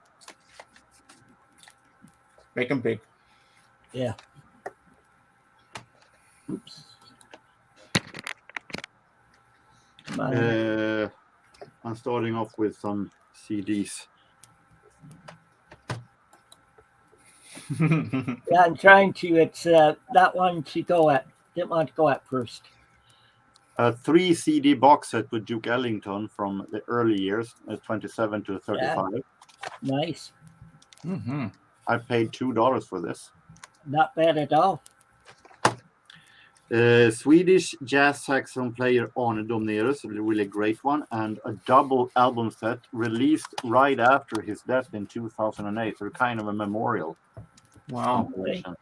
[SPEAKER 2] Make them big.
[SPEAKER 1] Yeah. Oops.
[SPEAKER 3] I'm starting off with some CDs.
[SPEAKER 1] Yeah, I'm trying to. It's that one to go at. Didn't want to go at first.
[SPEAKER 3] a 3 CD box set with Duke Ellington from the early years, 27 to 35.
[SPEAKER 1] Yeah. Nice.
[SPEAKER 2] Mm-hmm.
[SPEAKER 3] I paid $2 for this.
[SPEAKER 1] Not bad at all.
[SPEAKER 3] Swedish jazz saxophone player Arne Domnerus, a really great one, and a double album set released right after his death in 2008. So kind of a memorial
[SPEAKER 2] Wow.
[SPEAKER 3] compilation.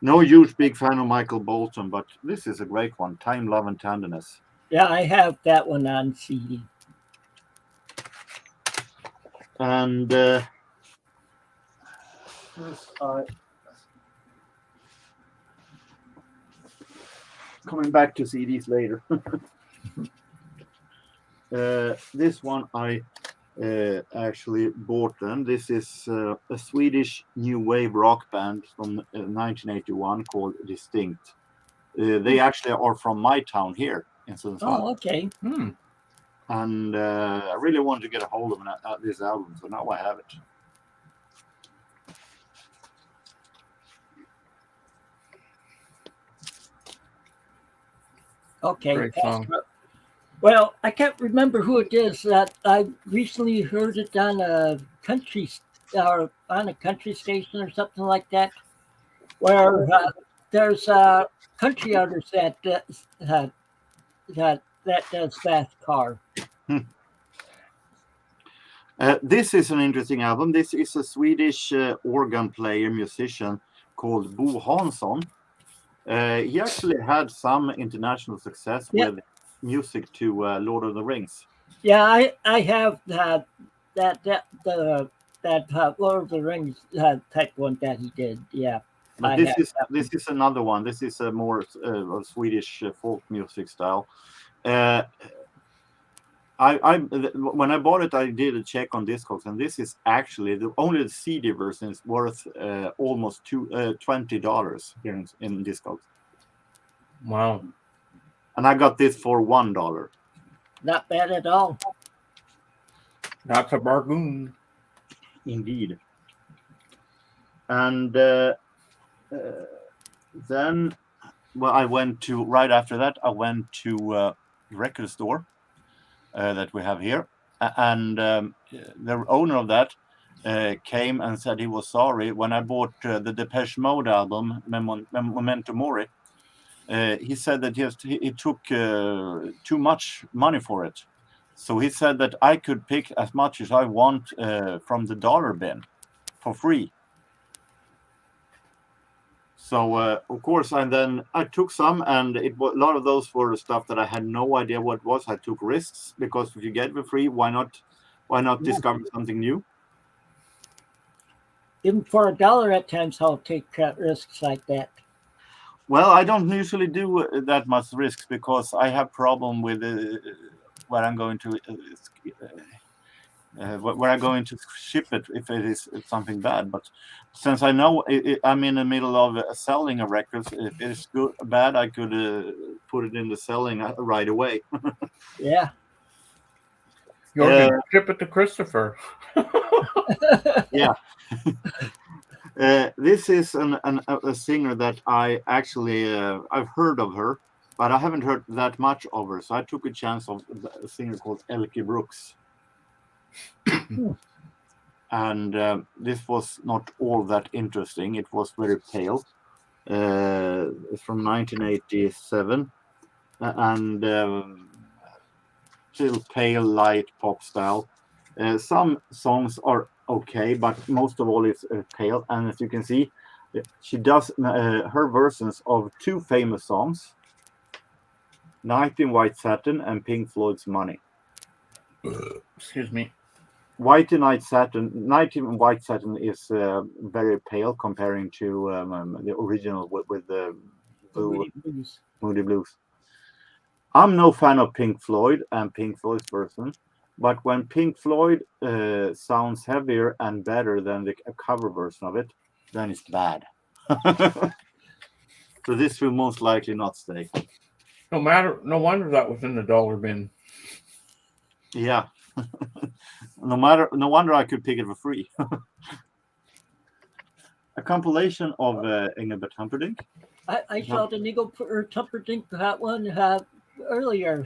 [SPEAKER 3] No huge big fan of Michael Bolton, but this is a great one. Time, Love, and Tenderness.
[SPEAKER 1] Yeah, I have that one on CD.
[SPEAKER 3] And coming back to CDs later. This one I actually bought them. This is a Swedish new wave rock band from 1981 called Distinct. They actually are from my town here in Sundsvall.
[SPEAKER 1] Oh, okay.
[SPEAKER 2] Hmm.
[SPEAKER 3] And I really wanted to get a hold of this album, so now I have it.
[SPEAKER 1] Okay.
[SPEAKER 2] Great song.
[SPEAKER 1] Well, I can't remember who it is that I recently heard it on a country station or something like that, where there's a country artist that does fast car.
[SPEAKER 3] This is an interesting album. This is a Swedish organ player musician called Bo Hansson. He actually had some international success with music to Lord of the Rings.
[SPEAKER 1] Yeah, I have that Lord of the Rings type one that he did. Yeah.
[SPEAKER 3] But this is another one. This is a more Swedish folk music style. When I bought it, I did a check on Discogs, and this is actually only the CD version is worth almost $20 here in Discogs.
[SPEAKER 2] Wow.
[SPEAKER 3] And I got this for $1.
[SPEAKER 1] Not bad at all.
[SPEAKER 2] That's a bargain.
[SPEAKER 3] Indeed. And then, right after that, I went to a record store that we have here. And the owner of that came and said he was sorry. When I bought the Depeche Mode album, Memento Mori, he said that he took too much money for it. So he said that I could pick as much as I want from the dollar bin for free. So of course, and then I took some, and a lot of those were stuff that I had no idea what it was. I took risks because if you get it for free, why not discover something new?
[SPEAKER 1] Even for $1 at times, I'll take risks like that.
[SPEAKER 3] Well, I don't usually do that much risks because I have problem with where I'm going to ship it if it is something bad. But since I know I'm in the middle of selling a record, if it's good bad, I could put it in the selling right away.
[SPEAKER 1] Yeah.
[SPEAKER 2] You ship it to Christopher.
[SPEAKER 3] Yeah. This is a singer that I actually I've heard of her, but I haven't heard that much of her. So I took a chance of a singer called Elke Brooks. And this was not all that interesting. It was very pale. It's from 1987, and still pale, light pop style. Some songs are okay, but most of all it's pale. And as you can see, she does her versions of two famous songs, Night in White Satin and Pink Floyd's Money.
[SPEAKER 2] Excuse me.
[SPEAKER 3] Night in White Satin is very pale comparing to the original with the Moody Blues. I'm no fan of Pink Floyd and Pink Floyd's version, but when Pink Floyd sounds heavier and better than a cover version of it, then it's bad. So this will most likely not stay.
[SPEAKER 2] No wonder that was in the dollar bin.
[SPEAKER 3] Yeah. No wonder I could pick it for free. A compilation of Engelbert Humperdinck.
[SPEAKER 1] I saw the Eagle or Tumperdink that one earlier.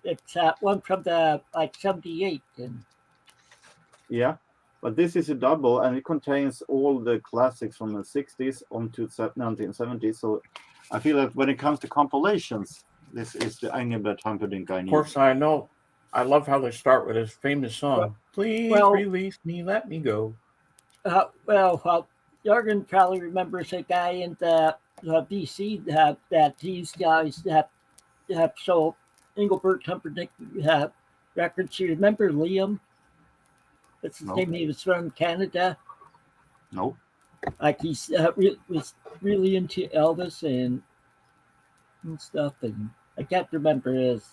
[SPEAKER 1] It's that one from the like 78. And
[SPEAKER 3] Yeah, but this is a double, and it contains all the classics from the 60s on to 1970s. So I feel that when it comes to compilations, this is the Engelbert Humperdinck I
[SPEAKER 2] Of
[SPEAKER 3] need.
[SPEAKER 2] course, I know. I love how they start with his famous song. Please
[SPEAKER 1] well-
[SPEAKER 2] release me, let me go.
[SPEAKER 1] Jorgen probably remembers a guy in the BC that these guys have so Engelbert Humperdinck records. You remember Liam? That's his
[SPEAKER 3] No.
[SPEAKER 1] name. He was from Canada.
[SPEAKER 3] No.
[SPEAKER 1] Like he's was really into Elvis and stuff, and I can't remember his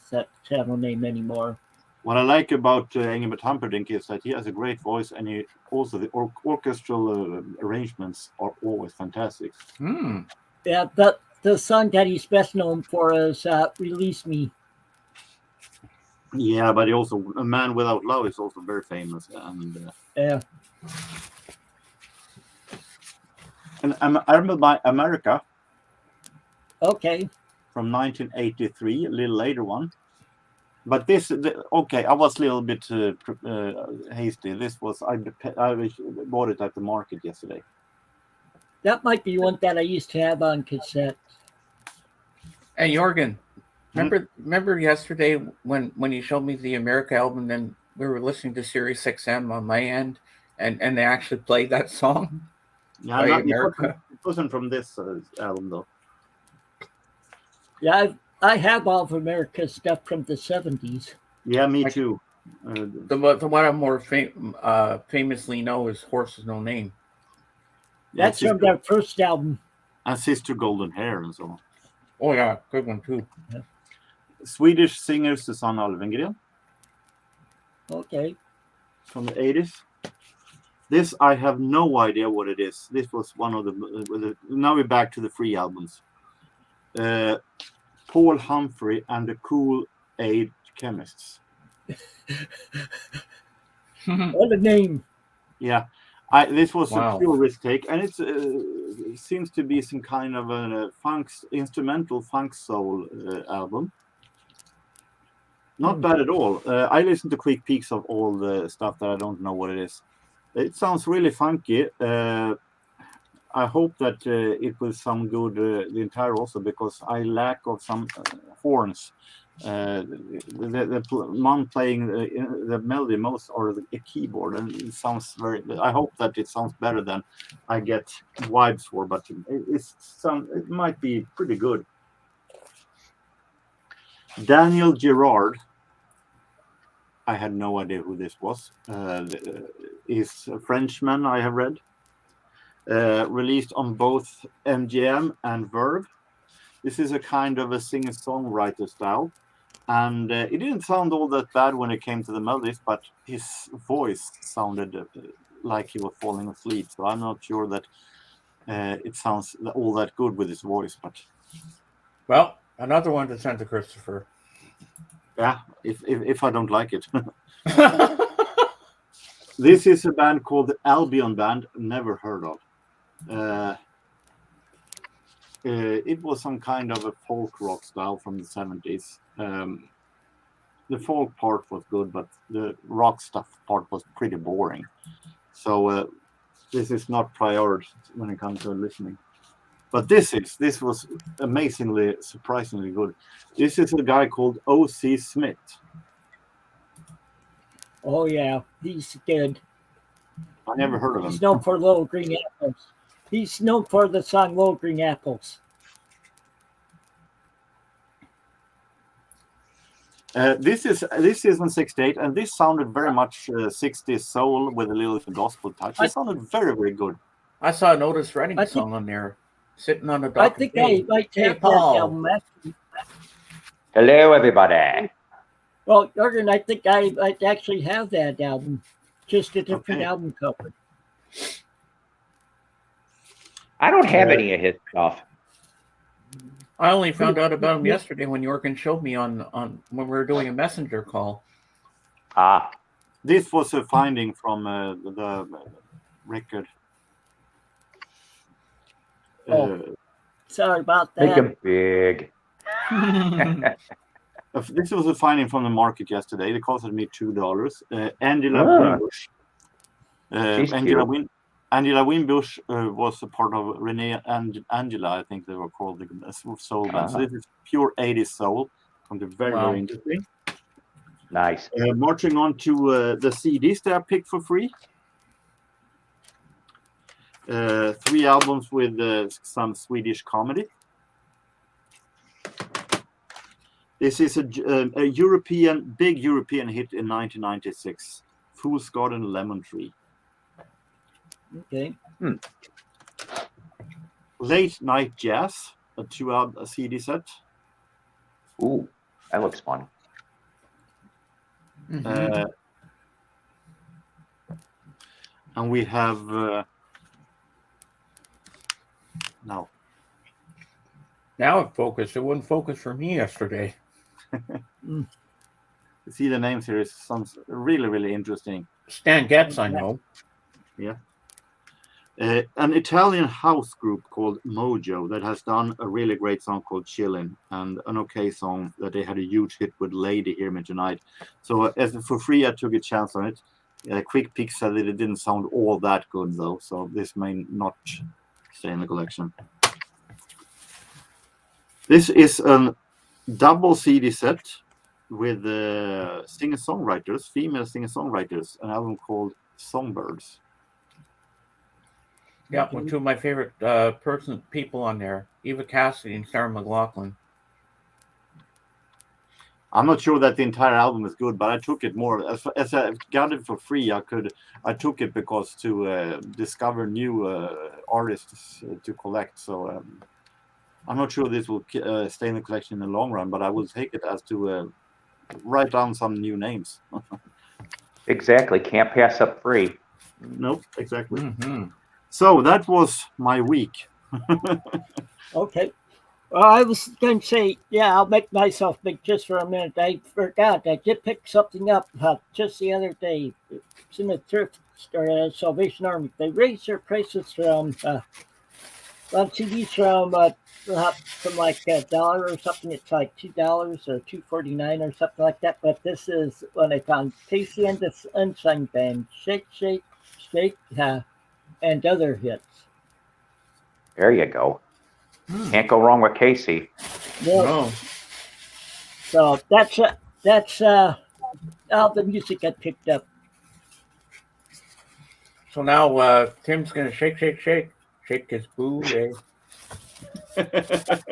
[SPEAKER 1] channel name anymore.
[SPEAKER 3] What I like about Engelbert Humperdinck is that he has a great voice, and he also the orchestral arrangements are always fantastic.
[SPEAKER 1] Yeah, the song that he's best known for is "Release Me."
[SPEAKER 3] Yeah, but he also A Man Without Love is also very famous, and
[SPEAKER 1] Yeah.
[SPEAKER 3] And I remember America
[SPEAKER 1] Okay.
[SPEAKER 3] from 1983, a little later one. But okay, I was a little bit hasty. This was I bought it at the market yesterday.
[SPEAKER 1] That might be one that I used to have on cassette.
[SPEAKER 2] Hey, Jorgen, remember yesterday when you showed me the America album, then we were listening to Sirius XM on my end, and they actually played that song?
[SPEAKER 3] Yeah,
[SPEAKER 2] by America.
[SPEAKER 3] It wasn't from this album though.
[SPEAKER 1] Yeah, I have all of America's stuff from the 70s.
[SPEAKER 3] Yeah, me too.
[SPEAKER 2] The one I more famously know is Horses No Name.
[SPEAKER 1] That's from their first album.
[SPEAKER 3] And Sister Golden Hair and so on.
[SPEAKER 2] Oh yeah, good one too.
[SPEAKER 1] Yeah.
[SPEAKER 3] Swedish singer Susanne Alvengren.
[SPEAKER 1] Okay.
[SPEAKER 3] From the 80s. This I have no idea what it is. This was one of the now we're back to the free albums. Paul Humphrey and the Kool-Aid Chemists.
[SPEAKER 1] What a name!
[SPEAKER 3] Yeah, this was a pure risk take, and it seems to be some kind of a instrumental funk soul album. Not bad at all. I listened to quick peeks of all the stuff that I don't know what it is. It sounds really funky. I hope that it will sound good the entire also, because I lack of some horns. The man playing the melody most, or the keyboard, and it sounds very. I hope that it sounds better than I get vibes for, but it might be pretty good. Daniel Girard. I had no idea who this was. He's a Frenchman, I have read. Released on both MGM and Verve. This is a kind of a singer-songwriter style. And it didn't sound all that bad when it came to the melodies, but his voice sounded like he was falling asleep. So I'm not sure that it sounds all that good with his voice. But
[SPEAKER 2] well, another one to send to Christopher.
[SPEAKER 3] Yeah, if I don't like it. This is a band called the Albion Band. Never heard of. It was some kind of a folk rock style from the 70s. The folk part was good, but the rock stuff part was pretty boring. So this is not priority when it comes to listening. But this was amazingly, surprisingly good. This is a guy called O.C. Smith.
[SPEAKER 1] Oh yeah, he's good.
[SPEAKER 3] I never heard of him.
[SPEAKER 1] He's known for Little Green Apples. He's known for the song Little Green Apples.
[SPEAKER 3] This is on 68, and this sounded very much 60s soul with a little gospel touch. It sounded very, very good.
[SPEAKER 2] I saw an Otis Redding song on there, sitting on the dock.
[SPEAKER 1] I think I might take that album.
[SPEAKER 4] Hello, everybody.
[SPEAKER 1] Well, Jorgen, I think I might actually have that album, just a different album cover.
[SPEAKER 4] I don't have any of his stuff.
[SPEAKER 2] I only found out about him yesterday when Jorgen showed me on when we were doing a messenger call.
[SPEAKER 4] Ah.
[SPEAKER 3] This was a finding from the record.
[SPEAKER 1] Sorry about
[SPEAKER 4] Make
[SPEAKER 1] that.
[SPEAKER 4] them big.
[SPEAKER 3] This was a finding from the market yesterday. It costed me $2. Angela
[SPEAKER 4] Ah.
[SPEAKER 3] Wimbush.
[SPEAKER 4] She's cute.
[SPEAKER 3] Angela Wimbush was a part of Renee and Angela, I think they were called, the soul band. So this is pure 80s soul. Something very,
[SPEAKER 2] Wow.
[SPEAKER 3] very interesting.
[SPEAKER 4] Nice.
[SPEAKER 3] Marching on to the CDs that I picked for free. 3 albums with some Swedish comedy. This is a big European hit in 1996. Fool's Garden, Lemon Tree.
[SPEAKER 1] Okay.
[SPEAKER 3] Late Night Jazz, a 2 CD set.
[SPEAKER 4] Ooh, that looks fun.
[SPEAKER 3] And we have now.
[SPEAKER 2] Now it focused. It wouldn't focus for me yesterday.
[SPEAKER 3] You see the names here is some really, really interesting.
[SPEAKER 2] Stan Getz, I know.
[SPEAKER 3] Yeah. An Italian house group called Mojo that has done a really great song called Chillin', and an okay song that they had a huge hit with Lady Hear Me Tonight. So for free, I took a chance on it. Quick peek said that it didn't sound all that good though, so this may not stay in the collection. This is a double CD set with singer-songwriters, female singer-songwriters, an album called Songbirds.
[SPEAKER 2] Yeah, with 2 of my favorite people on there, Eva Cassidy and Sarah McLachlan.
[SPEAKER 3] I'm not sure that the entire album is good, but I took it more as I got it for free. I took it because to discover new artists to collect. So I'm not sure this will stay in the collection in the long run, but I will take it as to write down some new names.
[SPEAKER 4] Exactly. Can't pass up free.
[SPEAKER 3] Nope, exactly.
[SPEAKER 2] Mm-hmm.
[SPEAKER 3] So that was my week.
[SPEAKER 1] Okay. Well, I was going to say, yeah, I'll make myself big just for a minute. I forgot. I did pick something up just the other day. It's in the thrift store, Salvation Army. They raised their prices from on CDs from like $1 or something. It's like $2 or $2.49 or something like that. But this is when I found Casey and the Sunshine Band, Shake, Shake, Shake, and other hits.
[SPEAKER 4] There you go. Can't go wrong with Casey.
[SPEAKER 2] No.
[SPEAKER 1] So that's all the music I picked up.
[SPEAKER 2] So now Tim's going to shake his booty.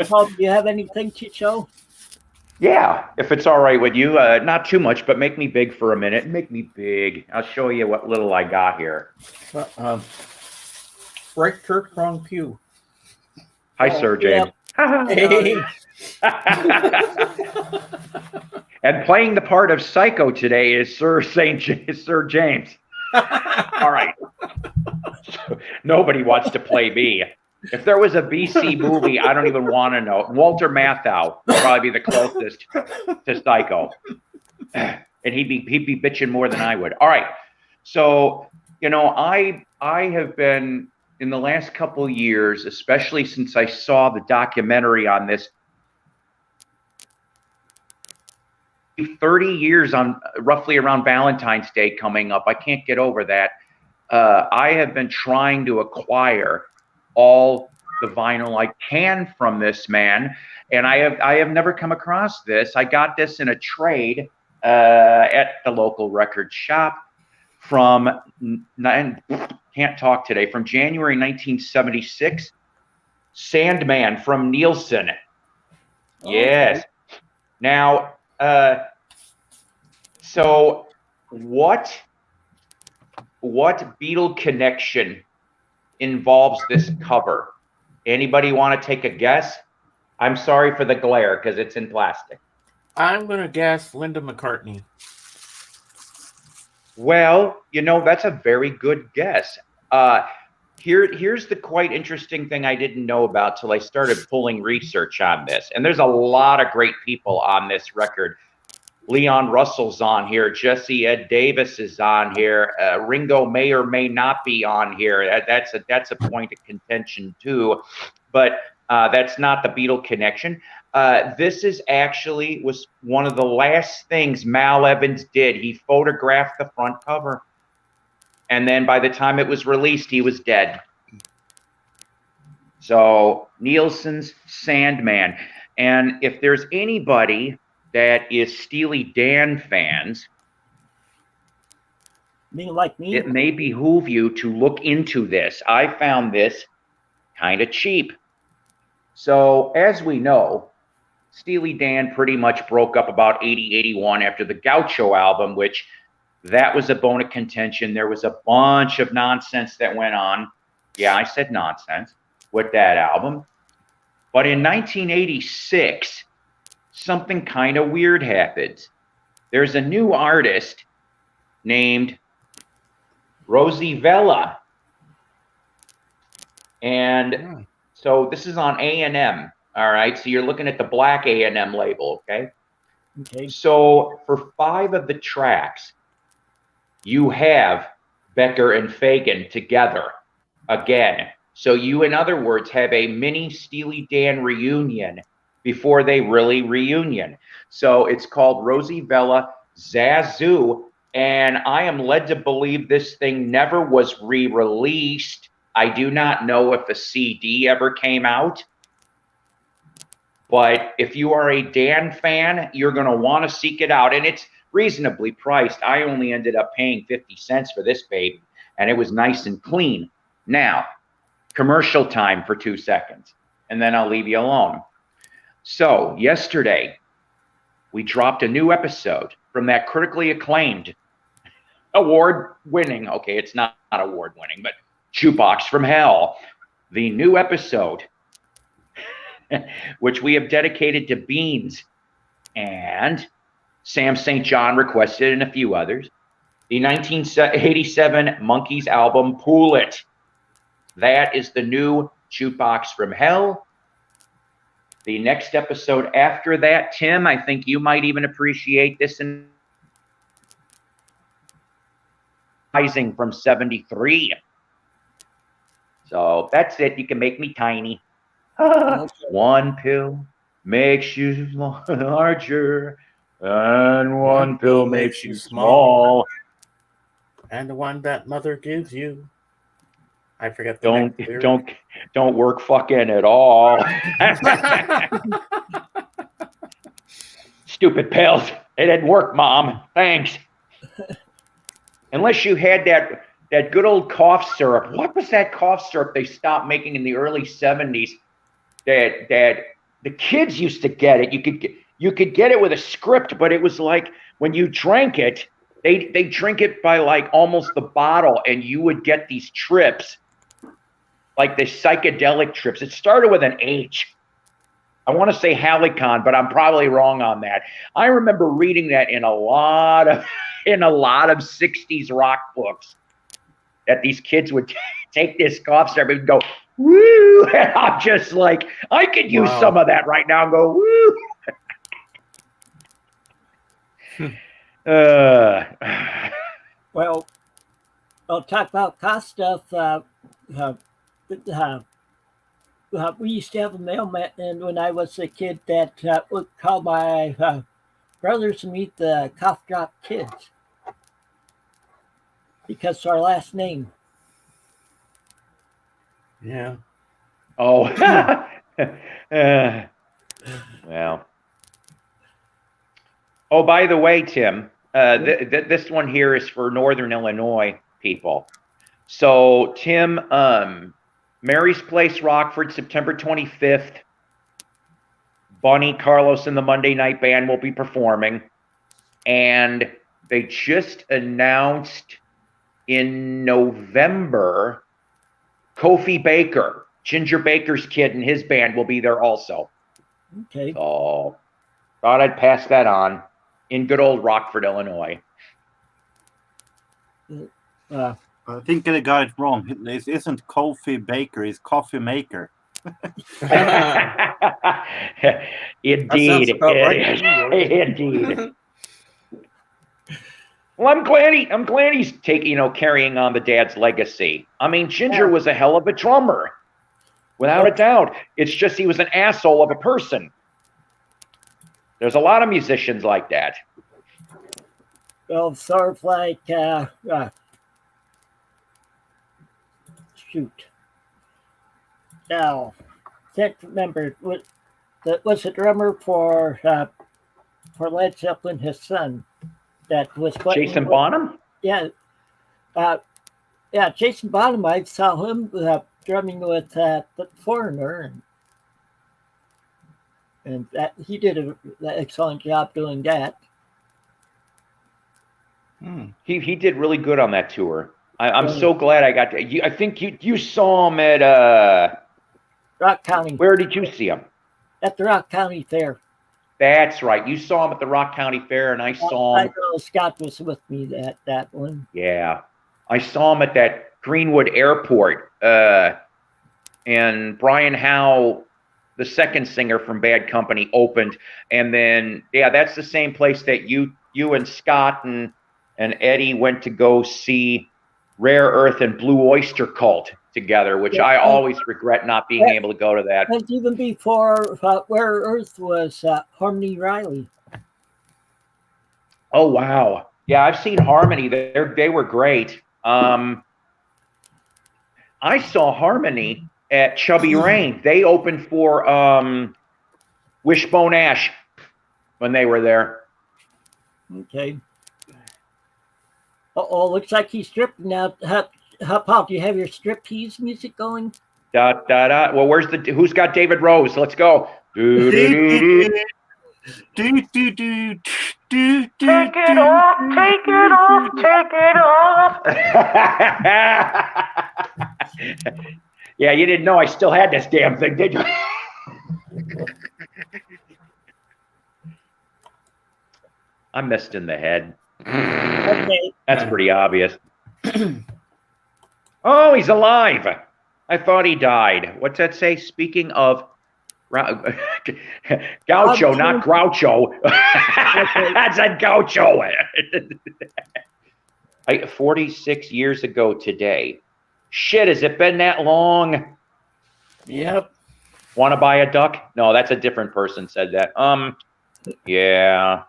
[SPEAKER 1] Paul, do you have anything to show?
[SPEAKER 4] Yeah, if it's all right with you. Not too much, but make me big for a minute. Make me big. I'll show you what little I got here.
[SPEAKER 2] Right church, wrong pew.
[SPEAKER 4] Hi, Sir James.
[SPEAKER 2] Hey.
[SPEAKER 4] And playing the part of Psycho today is Sir James. All right. Nobody wants to play me. If there was a BC movie, I don't even want to know. Walter Matthau would probably be the closest to Psycho, and he'd be bitching more than I would. All right. So I have been, in the last couple of years, especially since I saw the documentary on this, 30 years on roughly around Valentine's Day coming up. I can't get over that. I have been trying to acquire all the vinyl I can from this man, and I have never come across this. I got this in a trade at the local record shop from can't talk today, from January 1976. Sandman from Nielsen. Yes.
[SPEAKER 1] Okay.
[SPEAKER 4] Now, so what Beatle connection involves this cover? Anybody want to take a guess? I'm sorry for the glare because it's in plastic.
[SPEAKER 2] I'm going to guess Linda McCartney.
[SPEAKER 4] Well, that's a very good guess. Here's the quite interesting thing I didn't know about till I started pulling research on this. And there's a lot of great people on this record. Leon Russell's on here. Jesse Ed Davis is on here. Ringo may or may not be on here. That's a point of contention too. But That's not the Beatle connection. This is actually was one of the last things Mal Evans did. He photographed the front cover. And then by the time it was released, he was dead. So Nielsen's Sandman. And if there's anybody that is Steely Dan fans,
[SPEAKER 1] like me,
[SPEAKER 4] it may behoove you to look into this. I found this kind of cheap. So as we know, Steely Dan pretty much broke up about 80, 81 after the Gaucho album, which that was a bone of contention. There was a bunch of nonsense that went on. Yeah, I said nonsense with that album. But in 1986, something kind of weird happens. There's a new artist named Rosie Vela. And so this is on A&M. All right. So you're looking at the black A&M label. Okay.
[SPEAKER 1] okay,
[SPEAKER 4] So for 5 of the tracks, you have Becker and Fagan together again. So you, in other words, have a mini Steely Dan reunion before they really reunion. So it's called Rosie Vela Zazu. And I am led to believe this thing never was re-released. I do not know if a CD ever came out. But if you are a Dan fan, you're going to want to seek it out. And it's reasonably priced. I only ended up paying 50 cents for this baby, and it was nice and clean. Now, commercial time for 2 seconds, and then I'll leave you alone. So yesterday, we dropped a new episode from that critically acclaimed, award-winning, okay, it's not award-winning, but Jukebox from Hell, the new episode, which we have dedicated to Beans, and Sam St. John requested, and a few others, the 1987 Monkees album, Pool It. That is the new Jukebox from Hell. The next episode after that, Tim, I think you might even appreciate this, in Rising from 73. So that's it. You can make me tiny. One pill makes you larger, and one pill makes you small.
[SPEAKER 2] And the one that mother gives you. I forget the next lyric.
[SPEAKER 4] Don't work fucking at all. Stupid pills. It didn't work, Mom. Thanks. Unless you had that good old cough syrup. What was that cough syrup they stopped making in the early 70s? That the kids used to get it. You could get it with a script, but it was like when you drank it, they drink it by like almost the bottle, and you would get these trips, like the psychedelic trips. It started with an H. I want to say Halicon, but I'm probably wrong on that. I remember reading that in a lot of 60s rock books, that these kids would take this cough syrup and go, woo! And I'm just like, I could use some of that right now and go, woo!
[SPEAKER 1] well, I'll talk about cost stuff. We used to have a mailman, and when I was a kid, that would call my brothers to meet the Cough Drop Kids, because it's our last name.
[SPEAKER 2] Yeah.
[SPEAKER 4] Oh. Well. Oh, by the way, Tim, this one here is for Northern Illinois people. So, Tim, Mary's Place, Rockford, September 25th. Bunny, Carlos, and the Monday Night Band will be performing. And they just announced in November, Kofi Baker, Ginger Baker's kid, and his band will be there also.
[SPEAKER 1] Okay.
[SPEAKER 4] So, thought I'd pass that on in good old Rockford, Illinois.
[SPEAKER 3] I think I got it wrong. It isn't Kofi Baker, it's Coffee Maker.
[SPEAKER 4] Indeed. Indeed. Well, I'm glad he's taking, carrying on the dad's legacy. I mean, Ginger was a hell of a drummer. Without a doubt. It's just he was an asshole of a person. There's a lot of musicians like that.
[SPEAKER 1] Well, sort of like, shoot. Now, can't remember. Was the drummer for Led Zeppelin, his son, that was playing
[SPEAKER 4] Jason Bonham?
[SPEAKER 1] Yeah, Jason Bonham. I saw him drumming with the Foreigner, and that he did an excellent job doing that.
[SPEAKER 4] He did really good on that tour. I'm so glad I got to. I think you saw him at
[SPEAKER 1] Rock County.
[SPEAKER 4] Where did you see him?
[SPEAKER 1] At the Rock County Fair.
[SPEAKER 4] That's right. You saw him at the Rock County Fair, and I saw him.
[SPEAKER 1] I know Scott was with me that one.
[SPEAKER 4] Yeah, I saw him at that Greenwood Airport. And Brian Howe, the second singer from Bad Company, opened, and then that's the same place that you and Scott and Eddie went to go see Rare Earth and Blue Oyster Cult together, which I always regret not being able to go to that.
[SPEAKER 1] And even before Rare Earth was Harmony Riley.
[SPEAKER 4] Oh wow, yeah, I've seen Harmony. They were great. I saw Harmony at Chubby Rain. They opened for Wishbone Ash when they were there.
[SPEAKER 1] Okay. Looks like he's stripping now. Paul, do you have your striptease music going?
[SPEAKER 4] Da da da. Well, who's got David Rose? Let's go. Do, do, do, do. Do, do, do, take it off, take it off, take it off. Yeah, you didn't know I still had this damn thing, did you? I missed in the head.
[SPEAKER 1] Okay.
[SPEAKER 4] That's pretty obvious. Oh, he's alive. I thought he died. What's that say? Speaking of Gaucho, not Groucho. That's a Gaucho. 46 years ago today. Shit, has it been that long?
[SPEAKER 2] Yep.
[SPEAKER 4] Want to buy a duck? No, that's a different person said that. Yeah.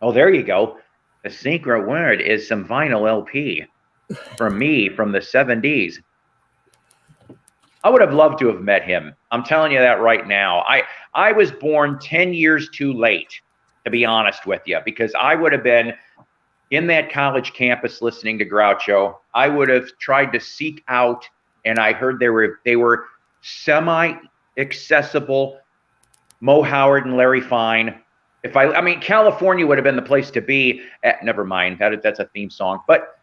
[SPEAKER 4] Oh, there you go. The secret word is some vinyl LP from me from the 70s. I would have loved to have met him. I'm telling you that right now. I was born 10 years too late, to be honest with you, because I would have been in that college campus listening to Groucho. I would have tried to seek out, and I heard they were semi-accessible Mo Howard and Larry Fine. I mean, California would have been the place to be. Never mind, that's a theme song. But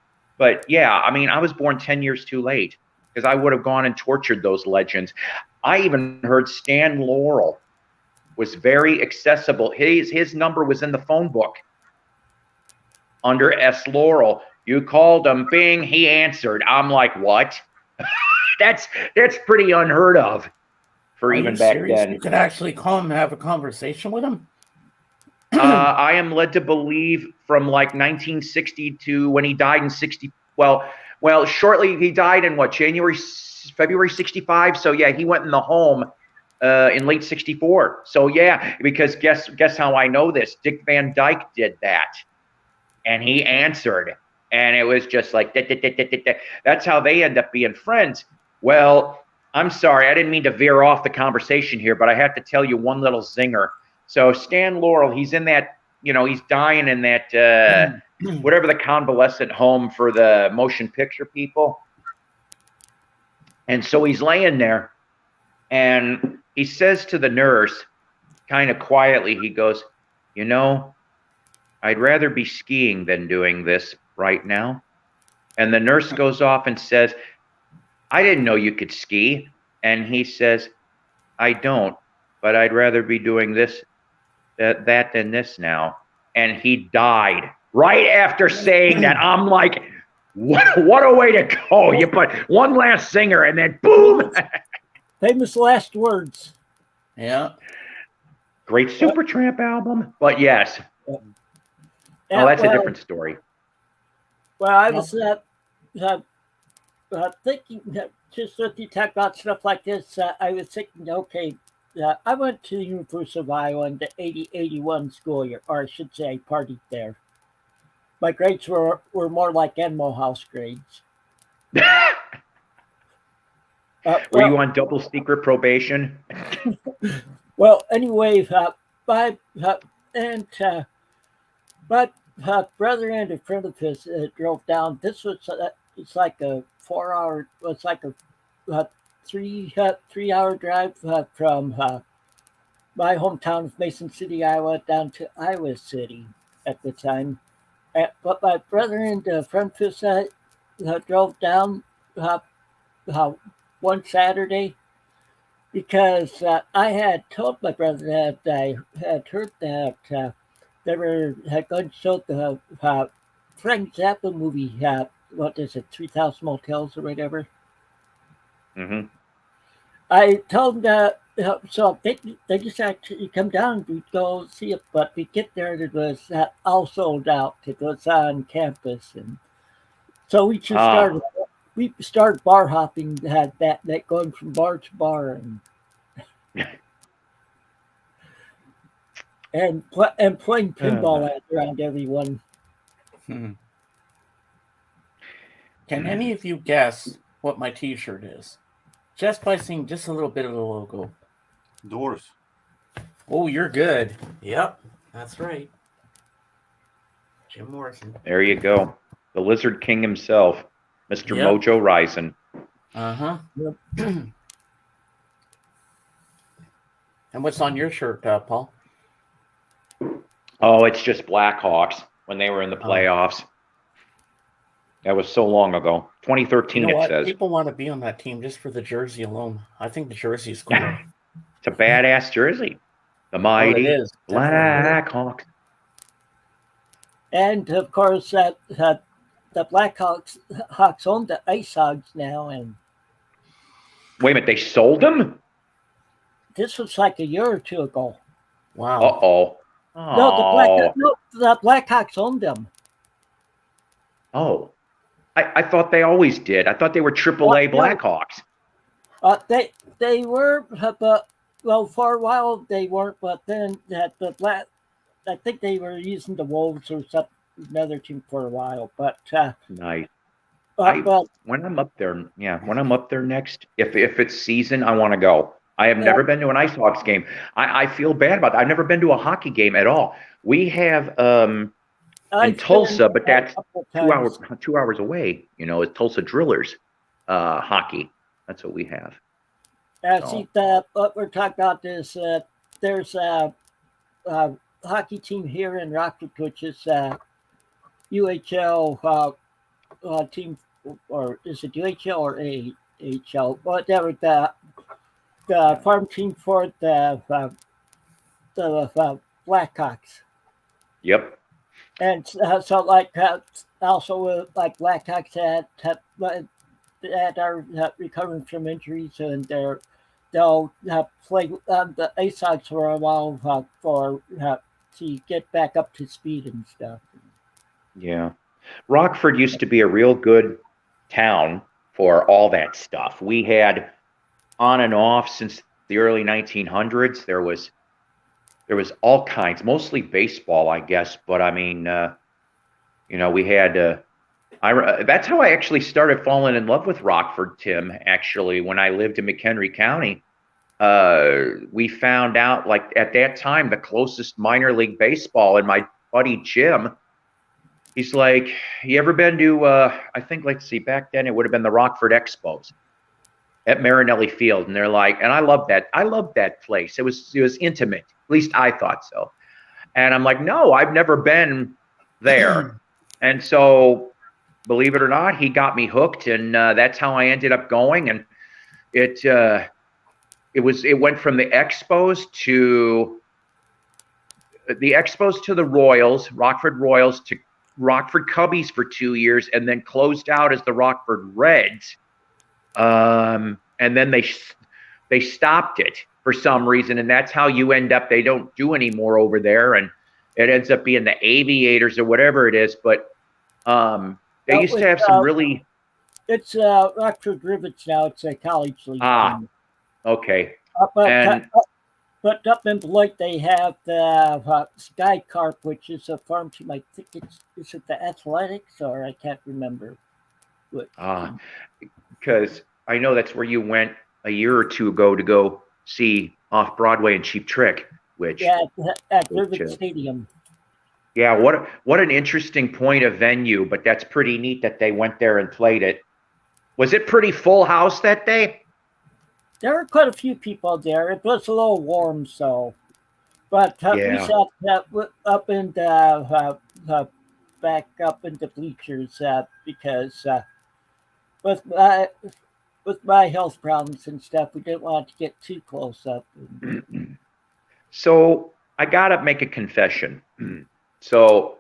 [SPEAKER 4] yeah, I mean, I was born 10 years too late because I would have gone and tortured those legends. I even heard Stan Laurel was very accessible. His number was in the phone book under S. Laurel. You called him, bing, he answered. I'm like, what? That's pretty unheard of for even back then.
[SPEAKER 2] You could actually call him and have a conversation with him?
[SPEAKER 4] I am led to believe from like 1960 to when he died in 60. Well, shortly he died in February 65. So yeah, he went in the home in late 64. So yeah, because guess how I know this? Dick Van Dyke did that, and he answered, and it was just like that's how they end up being friends. Well, I'm sorry, I didn't mean to veer off the conversation here, but I have to tell you one little zinger. So Stan Laurel, he's in that, he's dying in that, whatever the convalescent home for the motion picture people. And so he's laying there and he says to the nurse kind of quietly, he goes, I'd rather be skiing than doing this right now. And the nurse goes off and says, I didn't know you could ski. And he says, I don't, but I'd rather be doing that than this now. And he died right after saying that. I'm like, what a way to go. You put one last singer and then boom.
[SPEAKER 1] Famous last words.
[SPEAKER 2] Yeah.
[SPEAKER 4] Great Supertramp album. But yes. That's a different story.
[SPEAKER 1] Well, I was thinking that just with you talk about stuff like this, I was thinking, okay, I went to the University of Iowa in the 80-81 school year, or I should say I partied there. My grades were more like Animal House grades.
[SPEAKER 4] Were you on double secret probation?
[SPEAKER 1] Well, anyway, my brother and a friend of his drove down. This was it's like a 4-hour. It's like a 3-hour drive from my hometown of Mason City, Iowa, down to Iowa City at the time. But my brother and a friend of his drove down one Saturday because I had told my brother that I had heard that they had gone to show the Frank Zappa movie. What is it, 3,000 Motels or whatever?
[SPEAKER 4] Mm-hmm.
[SPEAKER 1] I told them so they decided to come down and we'd go see it, but we get there and it was all sold out. It was on campus, and so we just started bar hopping, that going from bar to bar and playing pinball around everyone.
[SPEAKER 2] Can any of you guess what my T-shirt is? Just by seeing just a little bit of the logo.
[SPEAKER 3] Doors.
[SPEAKER 2] Oh, you're good. Yep, that's right. Jim Morrison.
[SPEAKER 4] There you go. The Lizard King himself, Mr.
[SPEAKER 2] Yep.
[SPEAKER 4] Mojo Rising.
[SPEAKER 2] Uh-huh.
[SPEAKER 1] Yep.
[SPEAKER 2] And what's on your shirt, Paul?
[SPEAKER 4] Oh, it's just Blackhawks when they were in the playoffs. That was so long ago. 2013, it says.
[SPEAKER 2] People want to be on that team just for the jersey alone. I think the jersey is cool.
[SPEAKER 4] It's a badass jersey. The mighty Blackhawks.
[SPEAKER 1] And of course, the Blackhawks own the Ice Hogs now, and
[SPEAKER 4] Wait a minute, they sold them?
[SPEAKER 1] this was like a year or two ago.
[SPEAKER 2] Wow.
[SPEAKER 4] Uh-oh.
[SPEAKER 1] The Blackhawks owned them.
[SPEAKER 4] Oh. I thought they always did. I thought they were AAA Blackhawks.
[SPEAKER 1] They were, but for a while they weren't. But then I think they were using the Wolves or another team for a while. But
[SPEAKER 4] Nice.
[SPEAKER 1] but
[SPEAKER 4] When I'm up there, when I'm up there next, if it's season, I want to go. I have never been to an Ice Hawks game. I feel bad about that. I've never been to a hockey game at all. We have in Tulsa, but that's 2 hours away. It's Tulsa Drillers hockey. That's what we have.
[SPEAKER 1] see, what we're talking about is there's a hockey team here in Rockford, which is UHL team, or is it UHL or AHL? Whatever, the farm team for the Blackhawks.
[SPEAKER 4] Yep.
[SPEAKER 1] And so, like, also like Blackhawks that are recovering from injuries, and they'll play the Ice Hogs for a while to get back up to speed and stuff.
[SPEAKER 4] Yeah. Rockford used to be a real good town for all that stuff. We had on and off since the early 1900s. There was all kinds, mostly baseball, I guess. But I mean, we had. That's how I actually started falling in love with Rockford, Tim. Actually, when I lived in McHenry County, we found out, like, at that time, the closest minor league baseball, and my buddy Jim, he's like, "You ever been to?" I think, let's see, back then it would have been the Rockford Expos at Marinelli Field, and they're like, and I loved that. I loved that place. It was intimate. At least I thought so. And I'm like, no, I've never been there. And so, believe it or not, he got me hooked, and that's how I ended up going. And it went from the Expos to the Royals, Rockford Royals, to Rockford Cubbies for 2 years, and then closed out as the Rockford Reds. And then they stopped it for some reason, and that's how you end up. They don't do anymore over there, and it ends up being the Aviators or whatever it is. But they used to have some really
[SPEAKER 1] It's Rockford Rivets now. It's a college league
[SPEAKER 4] Ah.
[SPEAKER 1] team.
[SPEAKER 4] Okay.
[SPEAKER 1] But
[SPEAKER 4] And
[SPEAKER 1] but up in Beloit they have the Sky Carp, which is a farm team. I think is it the Athletics or I can't remember. What
[SPEAKER 4] because I know that's where you went a year or two ago to go see Off Broadway and Cheap Trick, which
[SPEAKER 1] yeah, at
[SPEAKER 4] which,
[SPEAKER 1] Rivet Stadium.
[SPEAKER 4] yeah, what an interesting point of venue, but that's pretty neat that they went there and played it. Was it pretty full house that day?
[SPEAKER 1] There were quite a few people there. It was a little warm, so. But we
[SPEAKER 4] Yeah.
[SPEAKER 1] sat up in the back up in the bleachers because with my with my health problems and stuff, we didn't want to get too close up.
[SPEAKER 4] So I gotta make a confession. So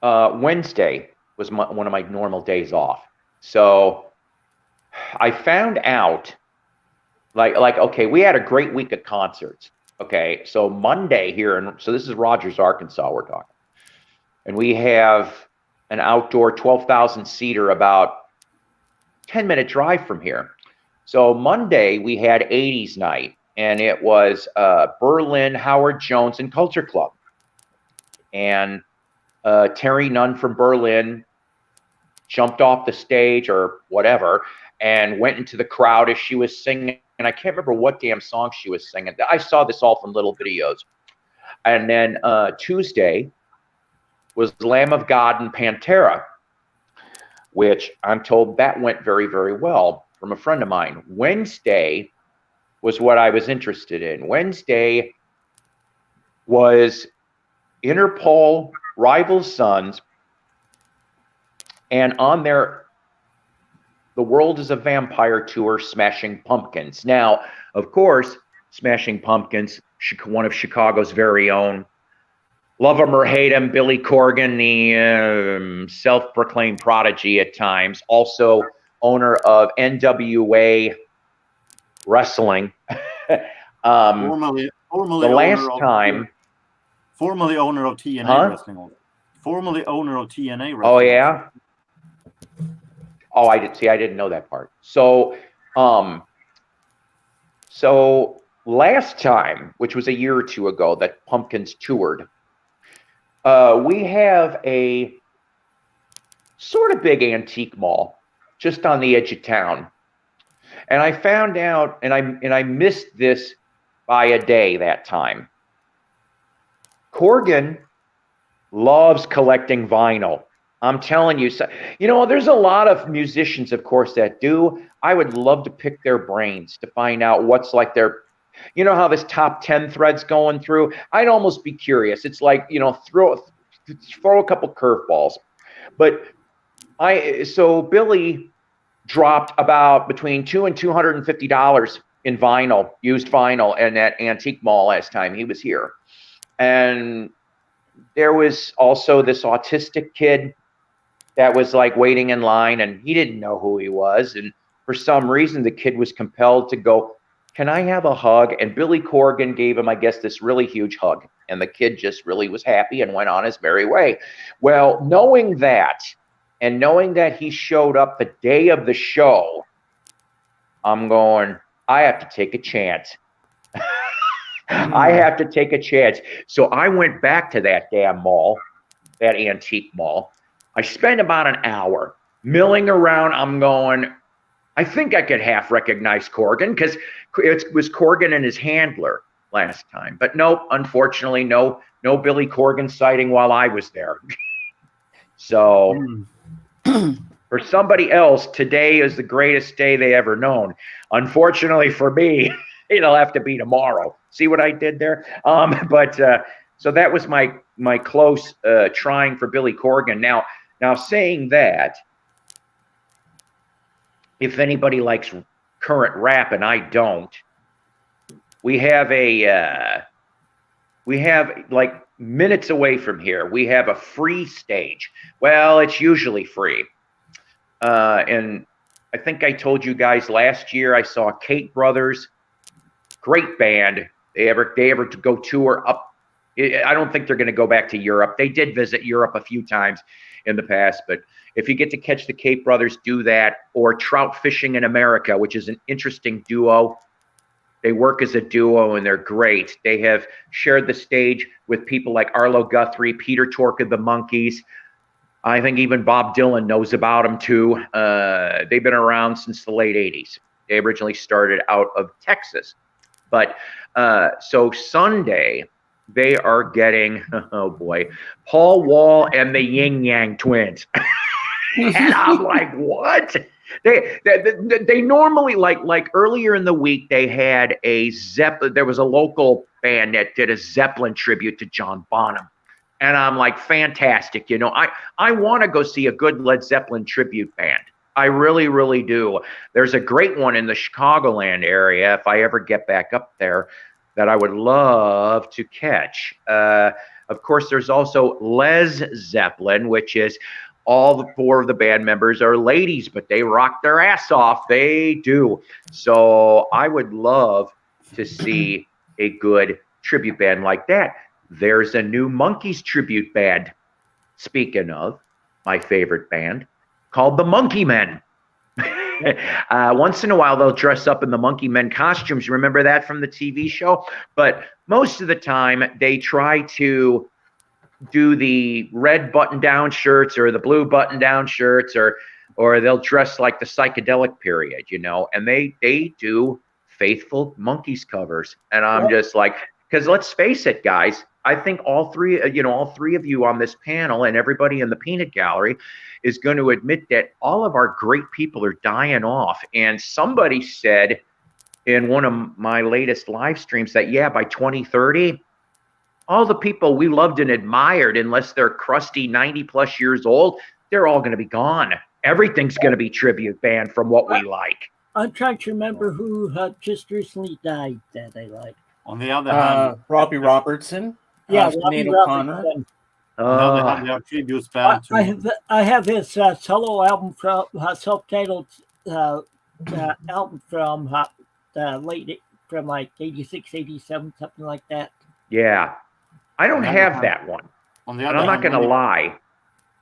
[SPEAKER 4] Wednesday was one of my normal days off. So I found out, like okay, we had a great week of concerts. Okay, so Monday here, and so this is Rogers, Arkansas, we're talking, and we have an outdoor 12,000 seater about 10-minute drive from here. So Monday we had 80s night, and it was Berlin, Howard Jones, and Culture Club, and Terry Nunn from Berlin jumped off the stage or whatever and went into the crowd as she was singing. And I can't remember what damn song she was singing. I saw this all from little videos. And then Tuesday was Lamb of God and Pantera, which I'm told that went very, very well from a friend of mine. Wednesday was what I was interested in. Wednesday was Interpol, Rival Sons, and on their The World is a Vampire tour, Smashing Pumpkins. Now, of course, Smashing Pumpkins, one of Chicago's very own. Love him or hate him, Billy Corgan, the self-proclaimed prodigy at times, also owner of NWA Wrestling.
[SPEAKER 3] Formerly
[SPEAKER 4] the last time,
[SPEAKER 3] formerly owner of TNA Wrestling. Formerly owner of TNA Wrestling.
[SPEAKER 4] Oh yeah. Oh, I didn't know that part. So, so last time, which was a year or two ago, that Pumpkins toured, we have a sort of big antique mall just on the edge of town, and I found out, and I missed this by a day that time. Corgan loves collecting vinyl. I'm telling you, so, there's a lot of musicians, of course, that do. I would love to pick their brains to find out what's like their, how this top 10 thread's going through. I'd almost be curious. It's like, throw a couple curveballs. But so Billy dropped about between $200 and $250 in vinyl, used vinyl, in that antique mall last time he was here. And there was also this autistic kid that was like waiting in line, and he didn't know who he was. And for some reason, the kid was compelled to go, "Can I have a hug?" And Billy Corgan gave him, I guess, this really huge hug. And the kid just really was happy and went on his merry way. Well, knowing that, and knowing that he showed up the day of the show, I'm going, I have to take a chance. I have to take a chance. So I went back to that damn mall, that antique mall. I spent about an hour milling around. I'm going, I think I could half recognize Corgan because it was Corgan and his handler last time. But nope, unfortunately, no Billy Corgan sighting while I was there. So for somebody else, today is the greatest day they ever known. Unfortunately for me, it'll have to be tomorrow. See what I did there? So that was my close trying for Billy Corgan. Now saying that, if anybody likes current rap, and I don't, we have like minutes away from here, we have a free stage. Well, it's usually free. And I think I told you guys last year I saw Kate Brothers, great band. They ever to go tour up. I don't think they're going to go back to Europe. They did visit Europe a few times. in the past. But if you get to catch the Cape Brothers, do that. Or Trout Fishing in America, which is an interesting duo. They work as a duo, and they're great. They have shared the stage with people like Arlo Guthrie, Peter Tork of the Monkees. I think even Bob Dylan knows about them, too. They've been around since the late 80s. They originally started out of Texas. But so Sunday, they are getting, oh boy, Paul Wall and the Yin Yang Twins. And I'm like, what? They normally, like earlier in the week, they had a Zeppelin. There was a local band that did a Zeppelin tribute to John Bonham. And I'm like, fantastic. You know, I want to go see a good Led Zeppelin tribute band. I really, really do. There's a great one in the Chicagoland area, if I ever get back up there, that I would love to catch. Of course, there's also Les Zeppelin, which is all the 4 of the band members are ladies, but they rock their ass off. They do. So I would love to see a good tribute band like that. There's a new Monkees tribute band, speaking of my favorite band, called the Monkey Men. Once in a while, they'll dress up in the Monkey Men costumes. Remember that from the TV show? But most of the time, they try to do the red button-down shirts or the blue button-down shirts, or they'll dress like the psychedelic period, you know, and they do Faithful Monkees covers. And I'm just like, because let's face it, guys, I think all three of you on this panel and everybody in the Peanut Gallery is going to admit that all of our great people are dying off. And somebody said in one of my latest live streams that, yeah, by 2030, all the people we loved and admired, unless they're crusty 90-plus years old, they're all going to be gone. Everything's going to be tribute band from what we like.
[SPEAKER 1] I'm trying to remember who just recently died that I like.
[SPEAKER 3] On the other hand,
[SPEAKER 2] Robbie Robertson.
[SPEAKER 1] Yeah,
[SPEAKER 2] Sinead
[SPEAKER 1] Robbie
[SPEAKER 2] O'Connor.
[SPEAKER 1] Robertson.
[SPEAKER 3] on the other hand, there are tributes band to
[SPEAKER 1] I have his solo album from self-titled album from from like 86, 87, something like that.
[SPEAKER 4] Yeah. I don't have that one.
[SPEAKER 3] On the
[SPEAKER 4] And
[SPEAKER 3] other
[SPEAKER 4] I'm not
[SPEAKER 3] hand,
[SPEAKER 4] going to lie.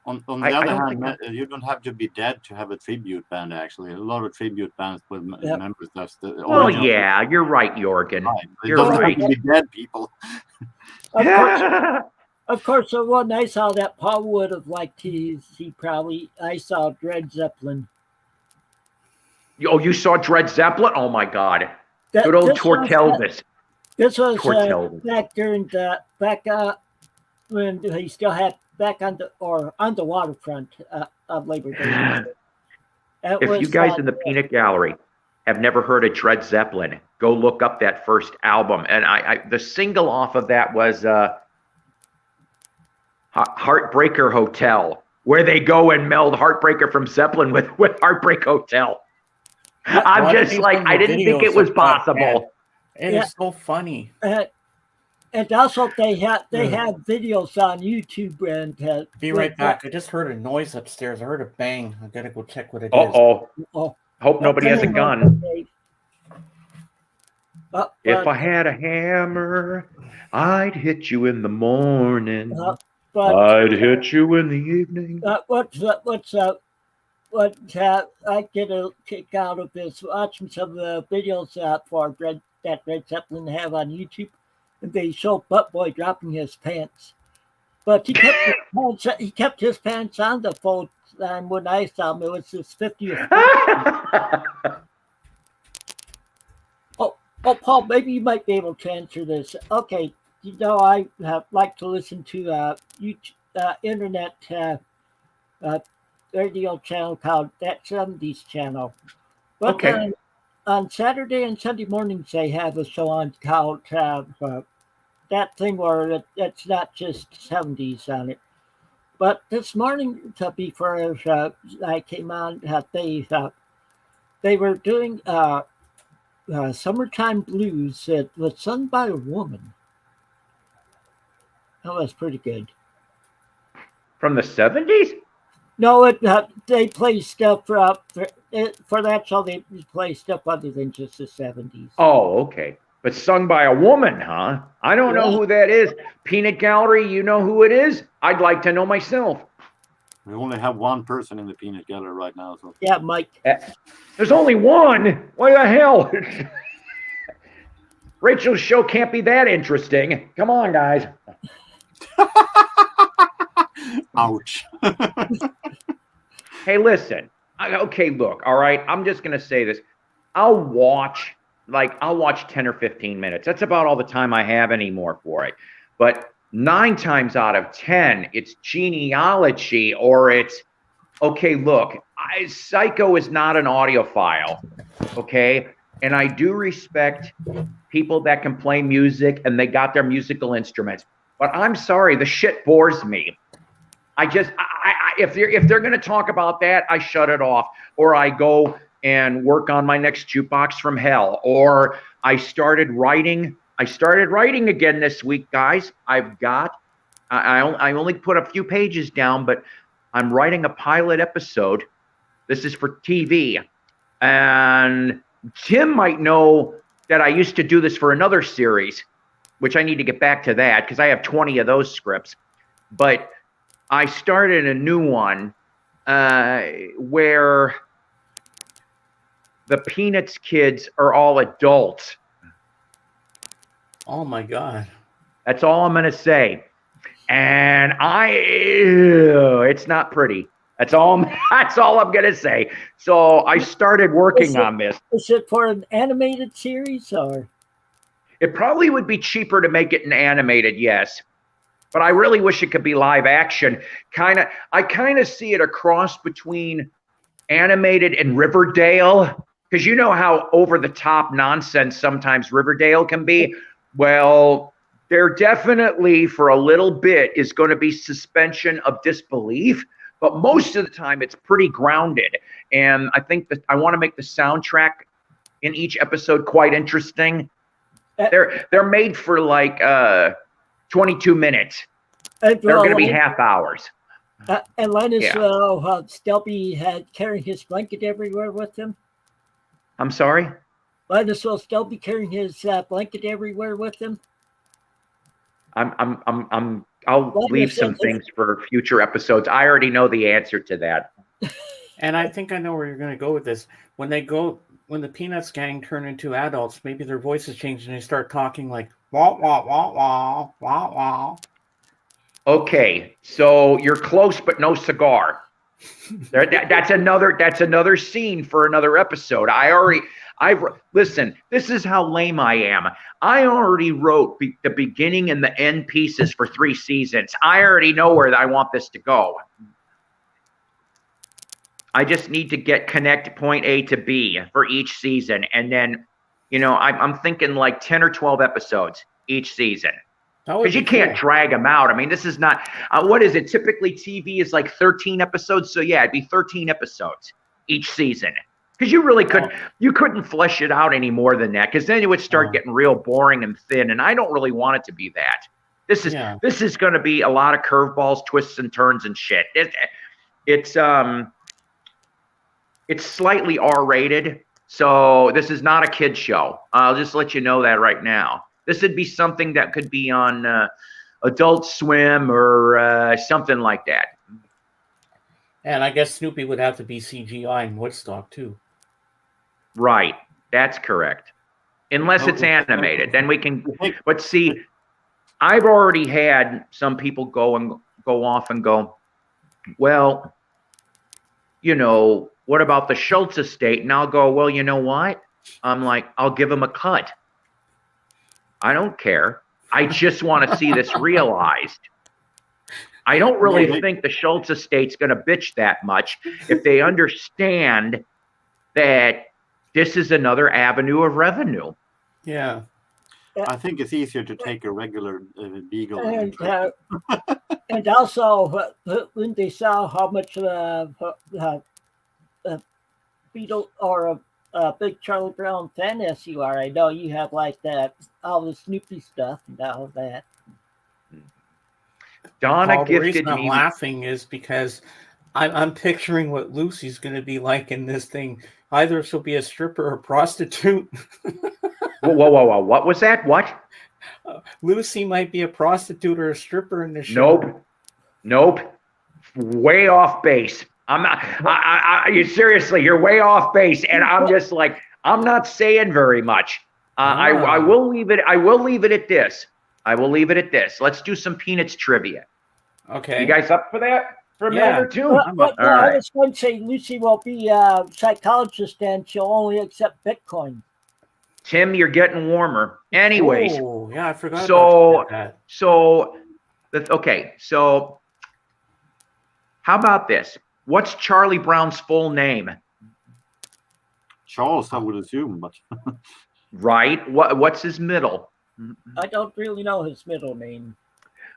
[SPEAKER 3] On the
[SPEAKER 4] I
[SPEAKER 3] other
[SPEAKER 4] don't
[SPEAKER 3] hand,
[SPEAKER 4] think
[SPEAKER 3] you don't have to be dead to have a tribute band. Actually, a lot of tribute bands with members that's the
[SPEAKER 4] Well,
[SPEAKER 3] original.
[SPEAKER 4] yeah, you're right, Jorgen.
[SPEAKER 3] Right. It
[SPEAKER 4] You're
[SPEAKER 3] doesn't
[SPEAKER 4] right.
[SPEAKER 3] have to be dead people.
[SPEAKER 1] Of course, the one I saw that Paul would have liked to see I saw Dred Zeppelin.
[SPEAKER 4] Oh, you saw Dred Zeppelin? Oh, my God.
[SPEAKER 1] That-
[SPEAKER 4] Good old
[SPEAKER 1] this was-
[SPEAKER 4] Tortelvis.
[SPEAKER 1] This was
[SPEAKER 4] Tortelvis.
[SPEAKER 1] back during when he still had back on the waterfront of Labor Day.
[SPEAKER 4] If you guys in the Peanut Gallery have never heard of Dred Zeppelin, go look up that first album. And the single off of that was Heartbreaker Hotel, where they go and meld Heartbreaker from Zeppelin with Heartbreak Hotel. I'm just like, I didn't think it was possible.
[SPEAKER 2] It is so funny.
[SPEAKER 1] And also they have videos on YouTube and
[SPEAKER 2] Be right back. I just heard a noise upstairs. I heard a bang. I gotta go check what it is.
[SPEAKER 4] Uh-oh. Hope nobody has a gun. If I had a hammer, I'd hit you in the morning. I'd hit you in the evening.
[SPEAKER 1] What I get a kick out of is watching some of the videos for that Dred Zeppelin have on YouTube, and they show Butt Boy dropping his pants. But he kept his pants on the full time when I saw him. It was his 50th. Oh, Paul, maybe you might be able to answer this. Okay, you know I like to listen to internet radio channel called That 70s Channel. But
[SPEAKER 4] Okay.
[SPEAKER 1] On Saturday and Sunday mornings, they have a show on called that thing where it's not just 70s on it. But this morning, before I came on, they were doing Summertime Blues. It was sung by a woman. That was pretty good.
[SPEAKER 4] From the 70s?
[SPEAKER 1] No, they play stuff for that show. They play stuff other than just the 70s.
[SPEAKER 4] Oh, okay. But sung by a woman, huh? I don't know who that is. Peanut Gallery, you know who it is? I'd like to know myself.
[SPEAKER 3] We only have one person in the peanut gallery right now. So
[SPEAKER 1] Yeah, Mike.
[SPEAKER 4] There's only one. What the hell? Rachel's show can't be that interesting. Come on, guys.
[SPEAKER 3] ouch.
[SPEAKER 4] Hey, listen. Okay, look. All right. I'm just gonna say this. I'll watch 10 or 15 minutes. That's about all the time I have anymore for it. But 9 times out of 10, it's genealogy or it's okay. Look, Psycho is not an audiophile. Okay. And I do respect people that can play music and they got their musical instruments. But I'm sorry, the shit bores me. If they're going to talk about that, I shut it off, or I go and work on my next jukebox from hell, or I started writing again this week, guys. I only put a few pages down, but I'm writing a pilot episode. This is for TV, and Tim might know that I used to do this for another series, which I need to get back to that because I have 20 of those scripts. But I started a new one where the Peanuts kids are all adults.
[SPEAKER 2] Oh my God.
[SPEAKER 4] That's all I'm going to say. And it's not pretty. That's all I'm going to say. So I started working on this.
[SPEAKER 1] Is it for an animated series or?
[SPEAKER 4] It probably would be cheaper to make it an animated, yes. But I really wish it could be live action. I kind of see it a cross between animated and Riverdale. Because you know how over the top nonsense sometimes Riverdale can be. Well, there definitely for a little bit is going to be suspension of disbelief. But most of the time it's pretty grounded. And I think that I want to make the soundtrack in each episode quite interesting. They're made for like 22 minutes. They're going to be half hours.
[SPEAKER 1] And Linus Stelby had carrying his blanket everywhere with him.
[SPEAKER 4] I'm sorry?
[SPEAKER 1] Linus will still be carrying his blanket everywhere with him.
[SPEAKER 4] I'll leave some things for future episodes. I already know the answer to that.
[SPEAKER 2] And I think I know where you're going to go with this. When the Peanuts gang turn into adults, maybe their voices change and they start talking like wah wah wah wah wah wah.
[SPEAKER 4] Okay, so you're close, but no cigar. That's another scene for another episode. Listen, this is how lame I am. I already wrote the beginning and the end pieces for 3 seasons. I already know where I want this to go. I just need to connect point A to B for each season. And then, I'm thinking like 10 or 12 episodes each season. Because you can't drag them out. I mean, this is not, what is it? Typically TV is like 13 episodes. So yeah, it'd be 13 episodes each season. Because you really couldn't flesh it out any more than that. Because then it would start getting real boring and thin. And I don't really want it to be that. This is going to be a lot of curveballs, twists and turns and shit. It's slightly R-rated. So this is not a kid's show. I'll just let you know that right now. This would be something that could be on Adult Swim or something like that.
[SPEAKER 2] And I guess Snoopy would have to be CGI in Woodstock too.
[SPEAKER 4] Right. That's correct. Unless it's animated. Then we can. But see, I've already had some people go off and go, well, what about the Schultz estate? And I'll go, well, you know what? I'm like, I'll give them a cut. I don't care. I just want to see this realized. I don't really think the Schultz estate's going to bitch that much if they understand that this is another avenue of revenue.
[SPEAKER 2] Yeah.
[SPEAKER 3] I think it's easier to take a regular beagle.
[SPEAKER 1] And also, when they saw how much Beetle or a big Charlie Brown fan as you are, I know you have like that, all the Snoopy stuff and all of that.
[SPEAKER 4] Donna
[SPEAKER 2] the reason
[SPEAKER 4] gifted
[SPEAKER 2] I'm
[SPEAKER 4] me.
[SPEAKER 2] laughing is because I'm picturing what Lucy's going to be like in this thing. Either she'll be a stripper or a prostitute.
[SPEAKER 4] Whoa. What was that? What?
[SPEAKER 2] Lucy might be a prostitute or a stripper in the show.
[SPEAKER 4] Nope. way off base. I'm not. You seriously, you're way off base, and I'm just like, I'm not saying very much. I will leave it. I will leave it at this. I will leave it at this. Let's do some Peanuts trivia.
[SPEAKER 2] Okay.
[SPEAKER 4] You guys up for that? For a minute or two?
[SPEAKER 1] But
[SPEAKER 4] All
[SPEAKER 1] I
[SPEAKER 4] right.
[SPEAKER 1] was going to say Lucy will be a psychologist and she'll only accept Bitcoin.
[SPEAKER 4] Tim, you're getting warmer. Anyways,
[SPEAKER 2] Oh, yeah, I forgot
[SPEAKER 4] so
[SPEAKER 2] about that.
[SPEAKER 4] okay. So how about this? What's Charlie Brown's full name?
[SPEAKER 3] Charles, I would assume, but
[SPEAKER 4] Right. What's his middle?
[SPEAKER 1] I don't really know his middle name.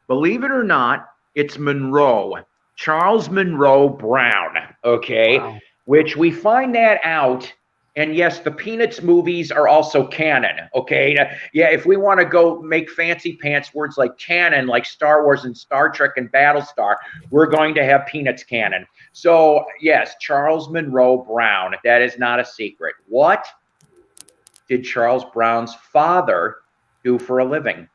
[SPEAKER 4] Believe it or not, it's Monroe. Charles Monroe Brown. Okay.
[SPEAKER 2] Wow.
[SPEAKER 4] Which we find that out. And yes, the Peanuts movies are also canon. Okay. Yeah. If we want to go make fancy pants words like canon, like Star Wars and Star Trek and Battlestar, we're going to have Peanuts canon. So yes, Charles Monroe Brown. That is not a secret. What did Charles Brown's father do for a living?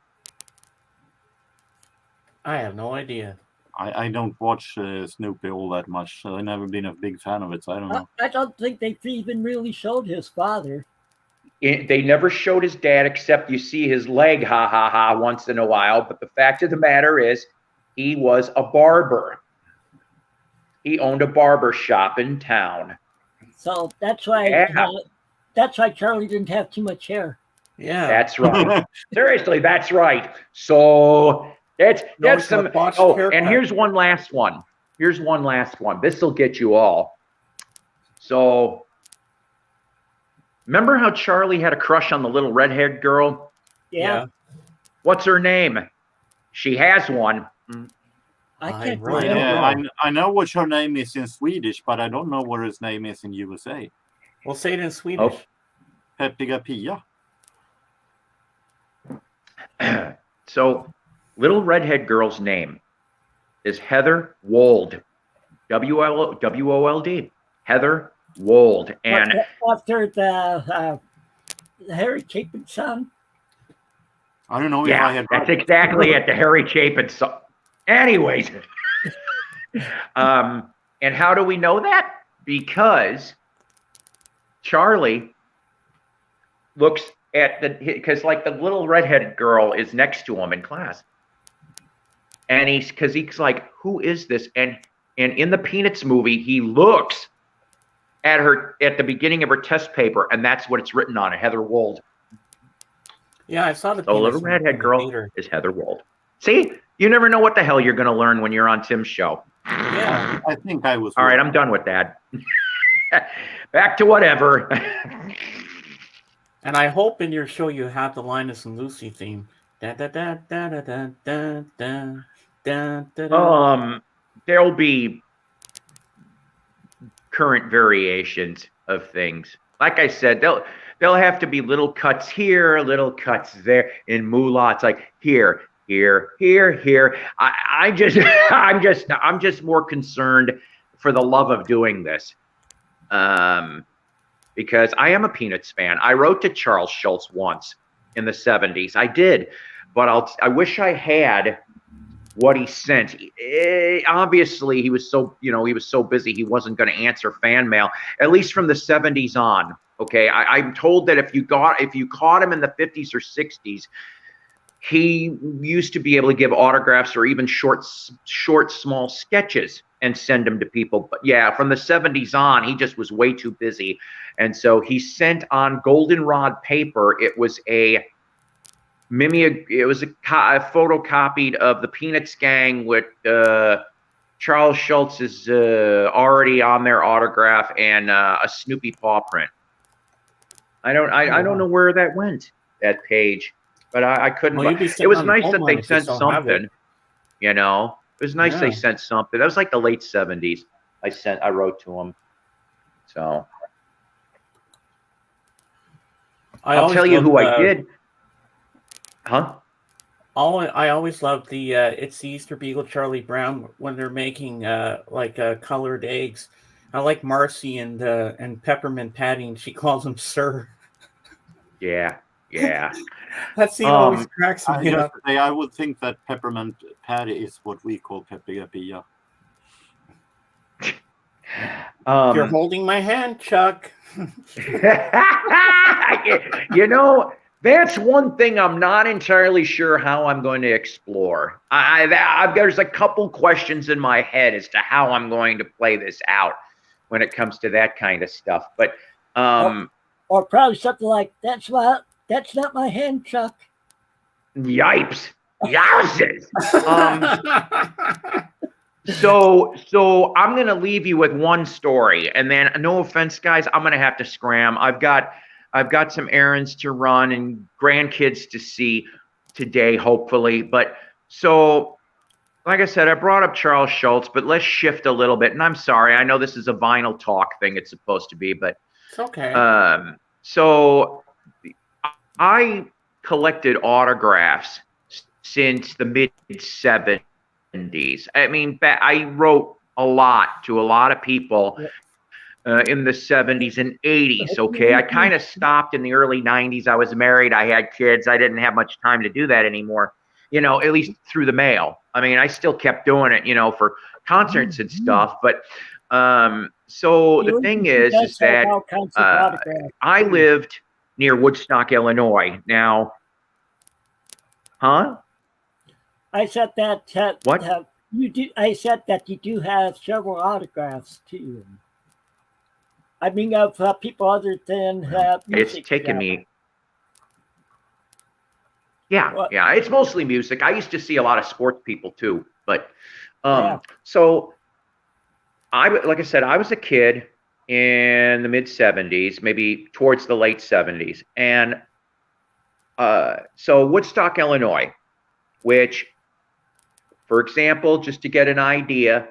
[SPEAKER 2] I have no idea.
[SPEAKER 3] I don't watch Snoopy all that much. So I've never been a big fan of it, so I don't know.
[SPEAKER 1] I don't think they even really showed his father.
[SPEAKER 4] They never showed his dad, except you see his leg, ha ha ha, once in a while. But the fact of the matter is, he was a barber. He owned a barber shop in town.
[SPEAKER 1] So that's why Charlie didn't have too much hair.
[SPEAKER 2] Yeah.
[SPEAKER 4] That's right. Seriously, that's right. So that's some. Oh, and here's one last one. This will get you all. So, remember how Charlie had a crush on the little redhead girl?
[SPEAKER 1] Yeah.
[SPEAKER 4] What's her name? She has one.
[SPEAKER 1] I can't
[SPEAKER 2] really
[SPEAKER 1] remember.
[SPEAKER 2] don't
[SPEAKER 3] I know what her name is in Swedish, but I don't know what his name is in USA.
[SPEAKER 2] We'll say it in Swedish.
[SPEAKER 3] Peppiga Pia.
[SPEAKER 4] So, little redhead girl's name is Heather Wold. W-O-L-D. Heather Wold. And
[SPEAKER 1] After the Harry Chapin song.
[SPEAKER 3] I don't know if I had.
[SPEAKER 4] That's exactly it. The Harry Chapin song. Anyways. And how do we know that? Because Charlie looks at because like the little redheaded girl is next to him in class. And he's like, who is this? And in the Peanuts movie, he looks at her at the beginning of her test paper, and that's what it's written on it, Heather Wold.
[SPEAKER 2] Yeah, I saw the
[SPEAKER 4] little redhead girl is Heather Wold. See, you never know what the hell you're going to learn when you're on Tim's show.
[SPEAKER 2] Yeah.
[SPEAKER 3] I think I was.
[SPEAKER 4] All right, I'm done with that. Back to whatever.
[SPEAKER 2] And I hope in your show you have the Linus and Lucy theme. Da da da da da da da da da da.
[SPEAKER 4] There'll be current variations of things. Like I said, there'll have to be little cuts here, little cuts there. In Moolah, it's like here. I'm just more concerned for the love of doing this. Because I am a Peanuts fan. I wrote to Charles Schulz once in the 70s. I did, but I wish I had what he sent. Obviously, he was so busy he wasn't going to answer fan mail, at least from the 70s on. Okay, I'm told that if you caught him in the 50s or 60s, he used to be able to give autographs or even short, small sketches and send them to people. But yeah, from the 70s on, he just was way too busy. And so he sent on goldenrod paper. It was a photocopied of the Peanuts gang with Charles Schulz's already on their autograph and a Snoopy paw print. I don't know where that went, that page, but I couldn't.
[SPEAKER 2] Well,
[SPEAKER 4] it was nice that they sent something. You know, it was nice they sent something. That was like the late 70s. I wrote to him. So I'll tell you who I did. Huh?
[SPEAKER 2] I always love the It's the Easter Beagle Charlie Brown when they're making colored eggs. I like Marcy and Peppermint Patty, and she calls him Sir.
[SPEAKER 4] Yeah.
[SPEAKER 2] That scene always cracks me up.
[SPEAKER 3] I would think that Peppermint Patty is what we call Peppiga Pia.
[SPEAKER 2] You're holding my hand, Chuck.
[SPEAKER 4] You know, that's one thing I'm not entirely sure how I'm going to explore. There's a couple questions in my head as to how I'm going to play this out when it comes to that kind of stuff. But
[SPEAKER 1] or probably something like, that's not my hand, Chuck.
[SPEAKER 4] Yipes. Yowzes. So I'm going to leave you with one story, and then no offense, guys, I'm going to have to scram. I've got some errands to run and grandkids to see today, hopefully. But so, like I said, I brought up Charles Schultz, but let's shift a little bit. And I'm sorry, I know this is a vinyl talk thing. It's supposed to be, but
[SPEAKER 2] it's okay.
[SPEAKER 4] So I collected autographs since the mid-70s. I mean, I wrote a lot to a lot of people in the 70s and 80s, okay? I kind of stopped in the early 90s. I was married. I had kids. I didn't have much time to do that anymore, you know, at least through the mail. I mean, I still kept doing it, you know, for concerts and stuff. But so the thing is that I lived near Woodstock, Illinois. Now, huh?
[SPEAKER 1] I said that
[SPEAKER 4] what?
[SPEAKER 1] You do. I said that you do have several autographs too. I mean, of people other than music.
[SPEAKER 4] It's taken me. Yeah, yeah. It's mostly music. I used to see a lot of sports people too, but so like I said, I was a kid in the mid 70s, maybe towards the late 70s, and so Woodstock, Illinois, which, for example, just to get an idea,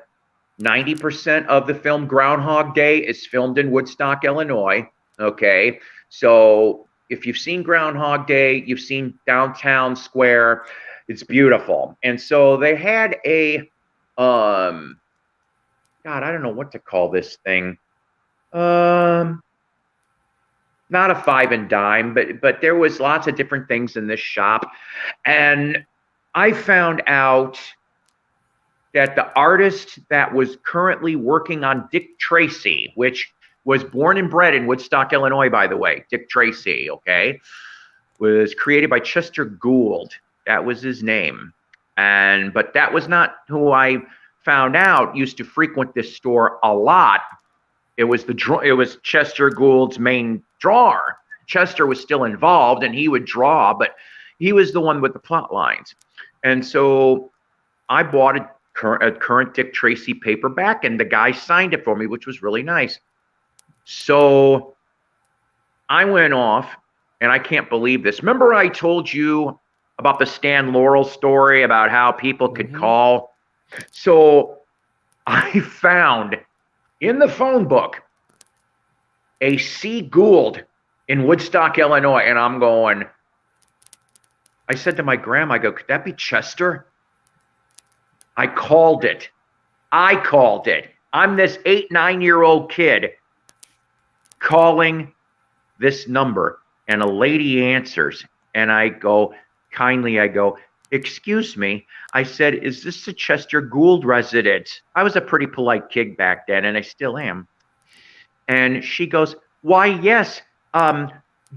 [SPEAKER 4] 90% of the film Groundhog Day is filmed in Woodstock, Illinois. Okay. So if you've seen Groundhog Day, you've seen Downtown Square. It's beautiful. And so they had a, God, I don't know what to call this thing. Not a five and dime, but there was lots of different things in this shop. And I found out that the artist that was currently working on Dick Tracy, which was born and bred in Woodstock, Illinois, by the way, Dick Tracy, okay, was created by Chester Gould. That was his name. But that was not who I found out used to frequent this store a lot. It was Chester Gould's main drawer. Chester was still involved and he would draw, but he was the one with the plot lines. And so I bought a current Dick Tracy paperback, and the guy signed it for me, which was really nice. So I went off, and I can't believe this. Remember I told you about the Stan Laurel story about how people could call? So I found in the phone book a C. Gould in Woodstock, Illinois, and I'm going, I said to my grandma, I go, could that be Chester? I called it. I'm this 8-9-year-old kid calling this number, and a lady answers, and I go, excuse me. I said, is this the Chester Gould residence? I was a pretty polite kid back then, and I still am. And she goes, why, yes.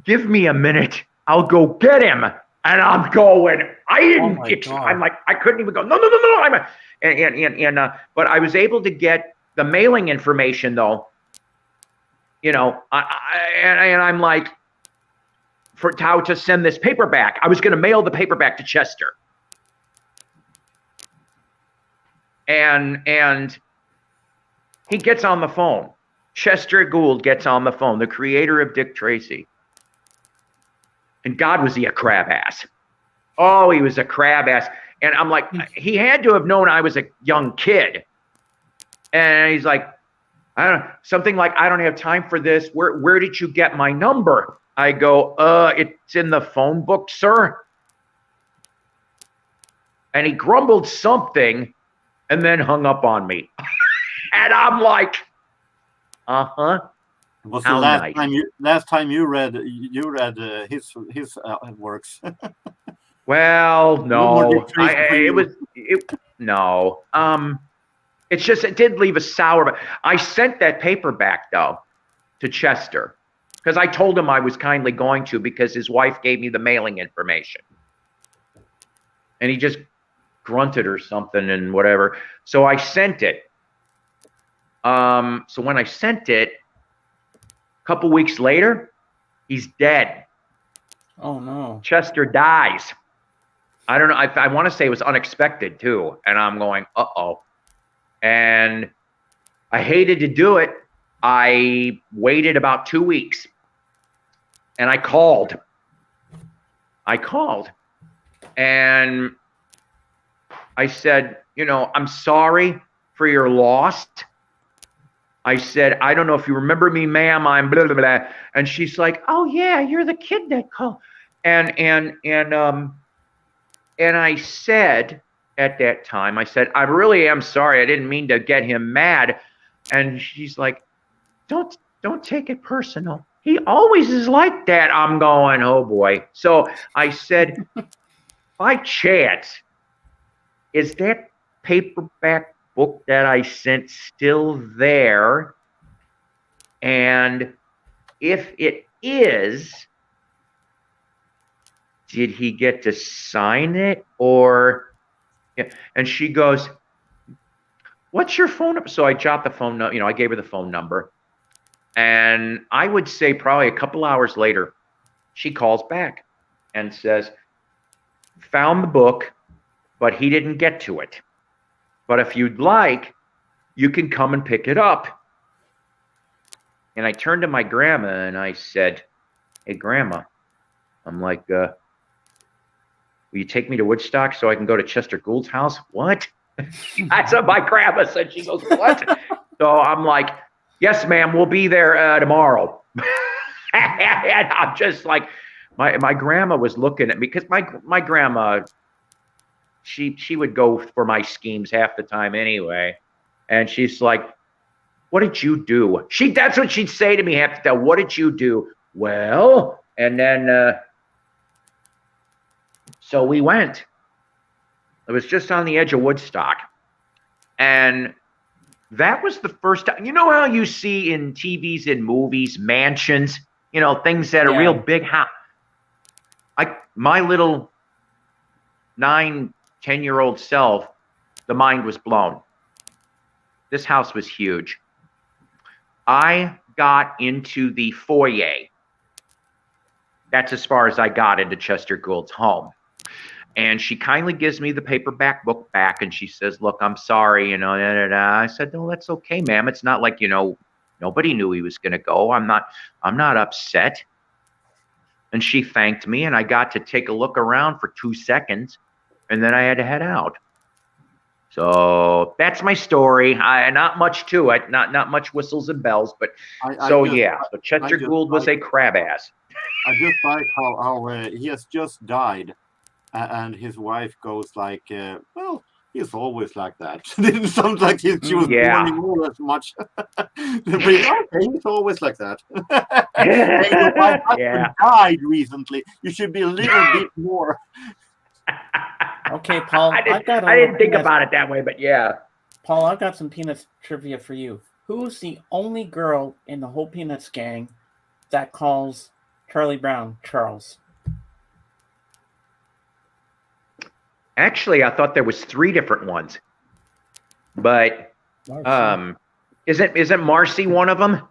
[SPEAKER 4] Give me a minute. I'll go get him. And I'm going, I'm like, I couldn't even go, no. But I was able to get the mailing information though, you know, and I'm like, for how to send this paperback. I was going to mail the paperback to Chester. And he gets on the phone. Chester Gould gets on the phone, the creator of Dick Tracy. And God, was he a crab ass. Oh, he was a crab ass. And I'm like, he had to have known I was a young kid. And he's like, I don't know, something like, I don't have time for this. Where did you get my number? I go, it's in the phone book, sir. And he grumbled something and then hung up on me. And I'm like, uh-huh.
[SPEAKER 3] Was the last time you read his works? Well,
[SPEAKER 4] no, It's just, it did leave a sour, but I sent that paperback though to Chester because I told him I was kindly going to because his wife gave me the mailing information. And he just grunted or something and whatever. So I sent it. So when I sent it, a couple weeks later, he's dead.
[SPEAKER 2] Oh no.
[SPEAKER 4] Chester dies. I don't know. I want to say it was unexpected too. And I'm going, uh-oh. And I hated to do it. I waited about 2 weeks and I called. And I said, you know, I'm sorry for your loss. I said, I don't know if you remember me, ma'am. I'm blah, blah, blah. And she's like, oh yeah, you're the kid that called. And I said at that time, I said, I really am sorry. I didn't mean to get him mad. And she's like, don't take it personal. He always is like that. I'm going, oh boy. So I said, by chance, is that paperback book that I sent still there? And if it is, did he get to sign it or? Yeah. And she goes, what's your phone number? So I jot the phone number, you know, I gave her the phone number. And I would say probably a couple hours later, she calls back and says, found the book, but he didn't get to it. But if you'd like, you can come and pick it up. And I turned to my grandma and I said, hey, Grandma, I'm like, will you take me to Woodstock so I can go to Chester Gould's house? What? That's what my grandma said. She goes, what? So I'm like, yes, ma'am, we'll be there tomorrow. And I'm just like, my grandma was looking at me because my grandma, she would go for my schemes half the time anyway. And she's like, what did you do? That's what she'd say to me half the time. What did you do? Well, and then, so we went. It was just on the edge of Woodstock. And that was the first time. You know how you see in TVs and movies, mansions, you know, things that are real big house. My little 9-10-year-old self, the mind was blown. This house was huge. I got into the foyer. That's as far as I got into Chester Gould's home. And she kindly gives me the paperback book back and she says, look, I'm sorry, you know, da, da, da. I said, no, that's okay, ma'am. It's not like, you know, nobody knew he was going to go. I'm not upset. And she thanked me and I got to take a look around for 2 seconds and then I had to head out. So that's my story. Not much to it, not much whistles and bells, but so Chester Gould was a crab ass.
[SPEAKER 3] I just like how he has just died. And his wife goes like, well, he's always like that. It didn't sound like she was mourning all as much. Okay, he's always like that. Your wife died recently. You should be a little bit more.
[SPEAKER 2] Okay, Paul.
[SPEAKER 4] I didn't think about it that way, but yeah.
[SPEAKER 2] Paul, I've got some Peanuts trivia for you. Who's the only girl in the whole Peanuts gang that calls Charlie Brown Charles?
[SPEAKER 4] Actually, I thought there was 3 different ones, but isn't Marcy one of them?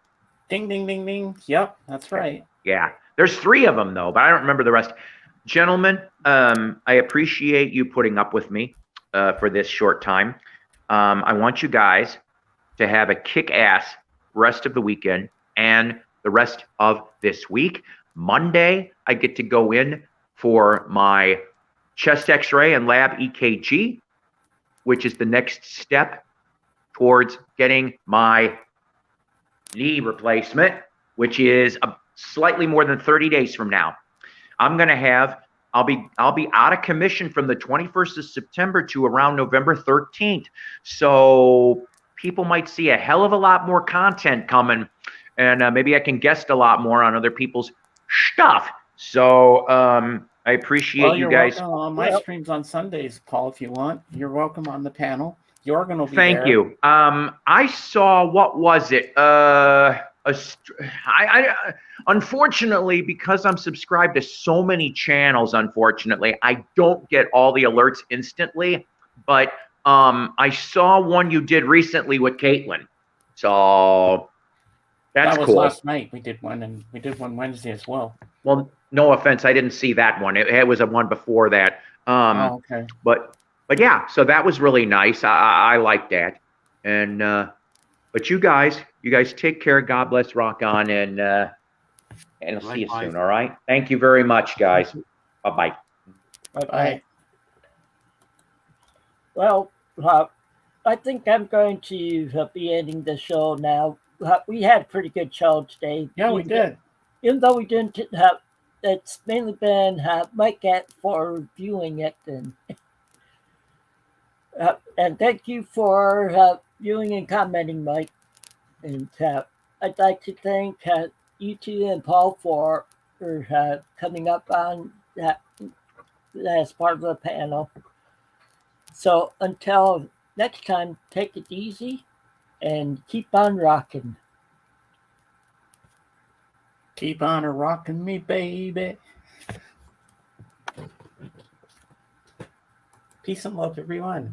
[SPEAKER 2] Ding, ding, ding, ding. Yep, that's right.
[SPEAKER 4] Yeah, there's 3 of them though, but I don't remember the rest. Gentlemen, I appreciate you putting up with me for this short time. I want you guys to have a kick-ass rest of the weekend and the rest of this week. Monday, I get to go in for my chest x-ray and lab EKG, which is the next step towards getting my knee replacement, which is slightly more than 30 days from now. I'll be out of commission from the 21st of September to around November 13th. So people might see a hell of a lot more content coming, and maybe I can guest a lot more on other people's stuff. So I appreciate you guys.
[SPEAKER 2] Welcome on my streams on Sundays, Paul, if you want. You're welcome on the panel. Jorgen will be
[SPEAKER 4] Thank
[SPEAKER 2] there.
[SPEAKER 4] you. I saw, what was it? Unfortunately, because I'm subscribed to so many channels, unfortunately, I don't get all the alerts instantly. But I saw one you did recently with Caitlin, so that's
[SPEAKER 2] That was
[SPEAKER 4] cool.
[SPEAKER 2] last night. We did one, and we did one Wednesday as well.
[SPEAKER 4] Well, no offense, I didn't see that one. It was a one before that.
[SPEAKER 2] Oh, okay.
[SPEAKER 4] But yeah, so that was really nice. I like that. And but you guys take care. God bless. Rock on, and I'll see you
[SPEAKER 3] Likewise.
[SPEAKER 4] soon. All right. Thank you very much, guys. Bye bye.
[SPEAKER 2] Bye.
[SPEAKER 1] Well, I think I'm going to be ending the show now. We had a pretty good show today.
[SPEAKER 2] Yeah, we did.
[SPEAKER 1] Even though we didn't have, it's mainly been Mike for viewing it, and thank you for viewing and commenting, Mike. And I'd like to thank you two and Paul for coming up on that as part of the panel. So until next time, take it easy and keep on rocking.
[SPEAKER 2] Keep on rocking me, baby. Peace and love, everyone.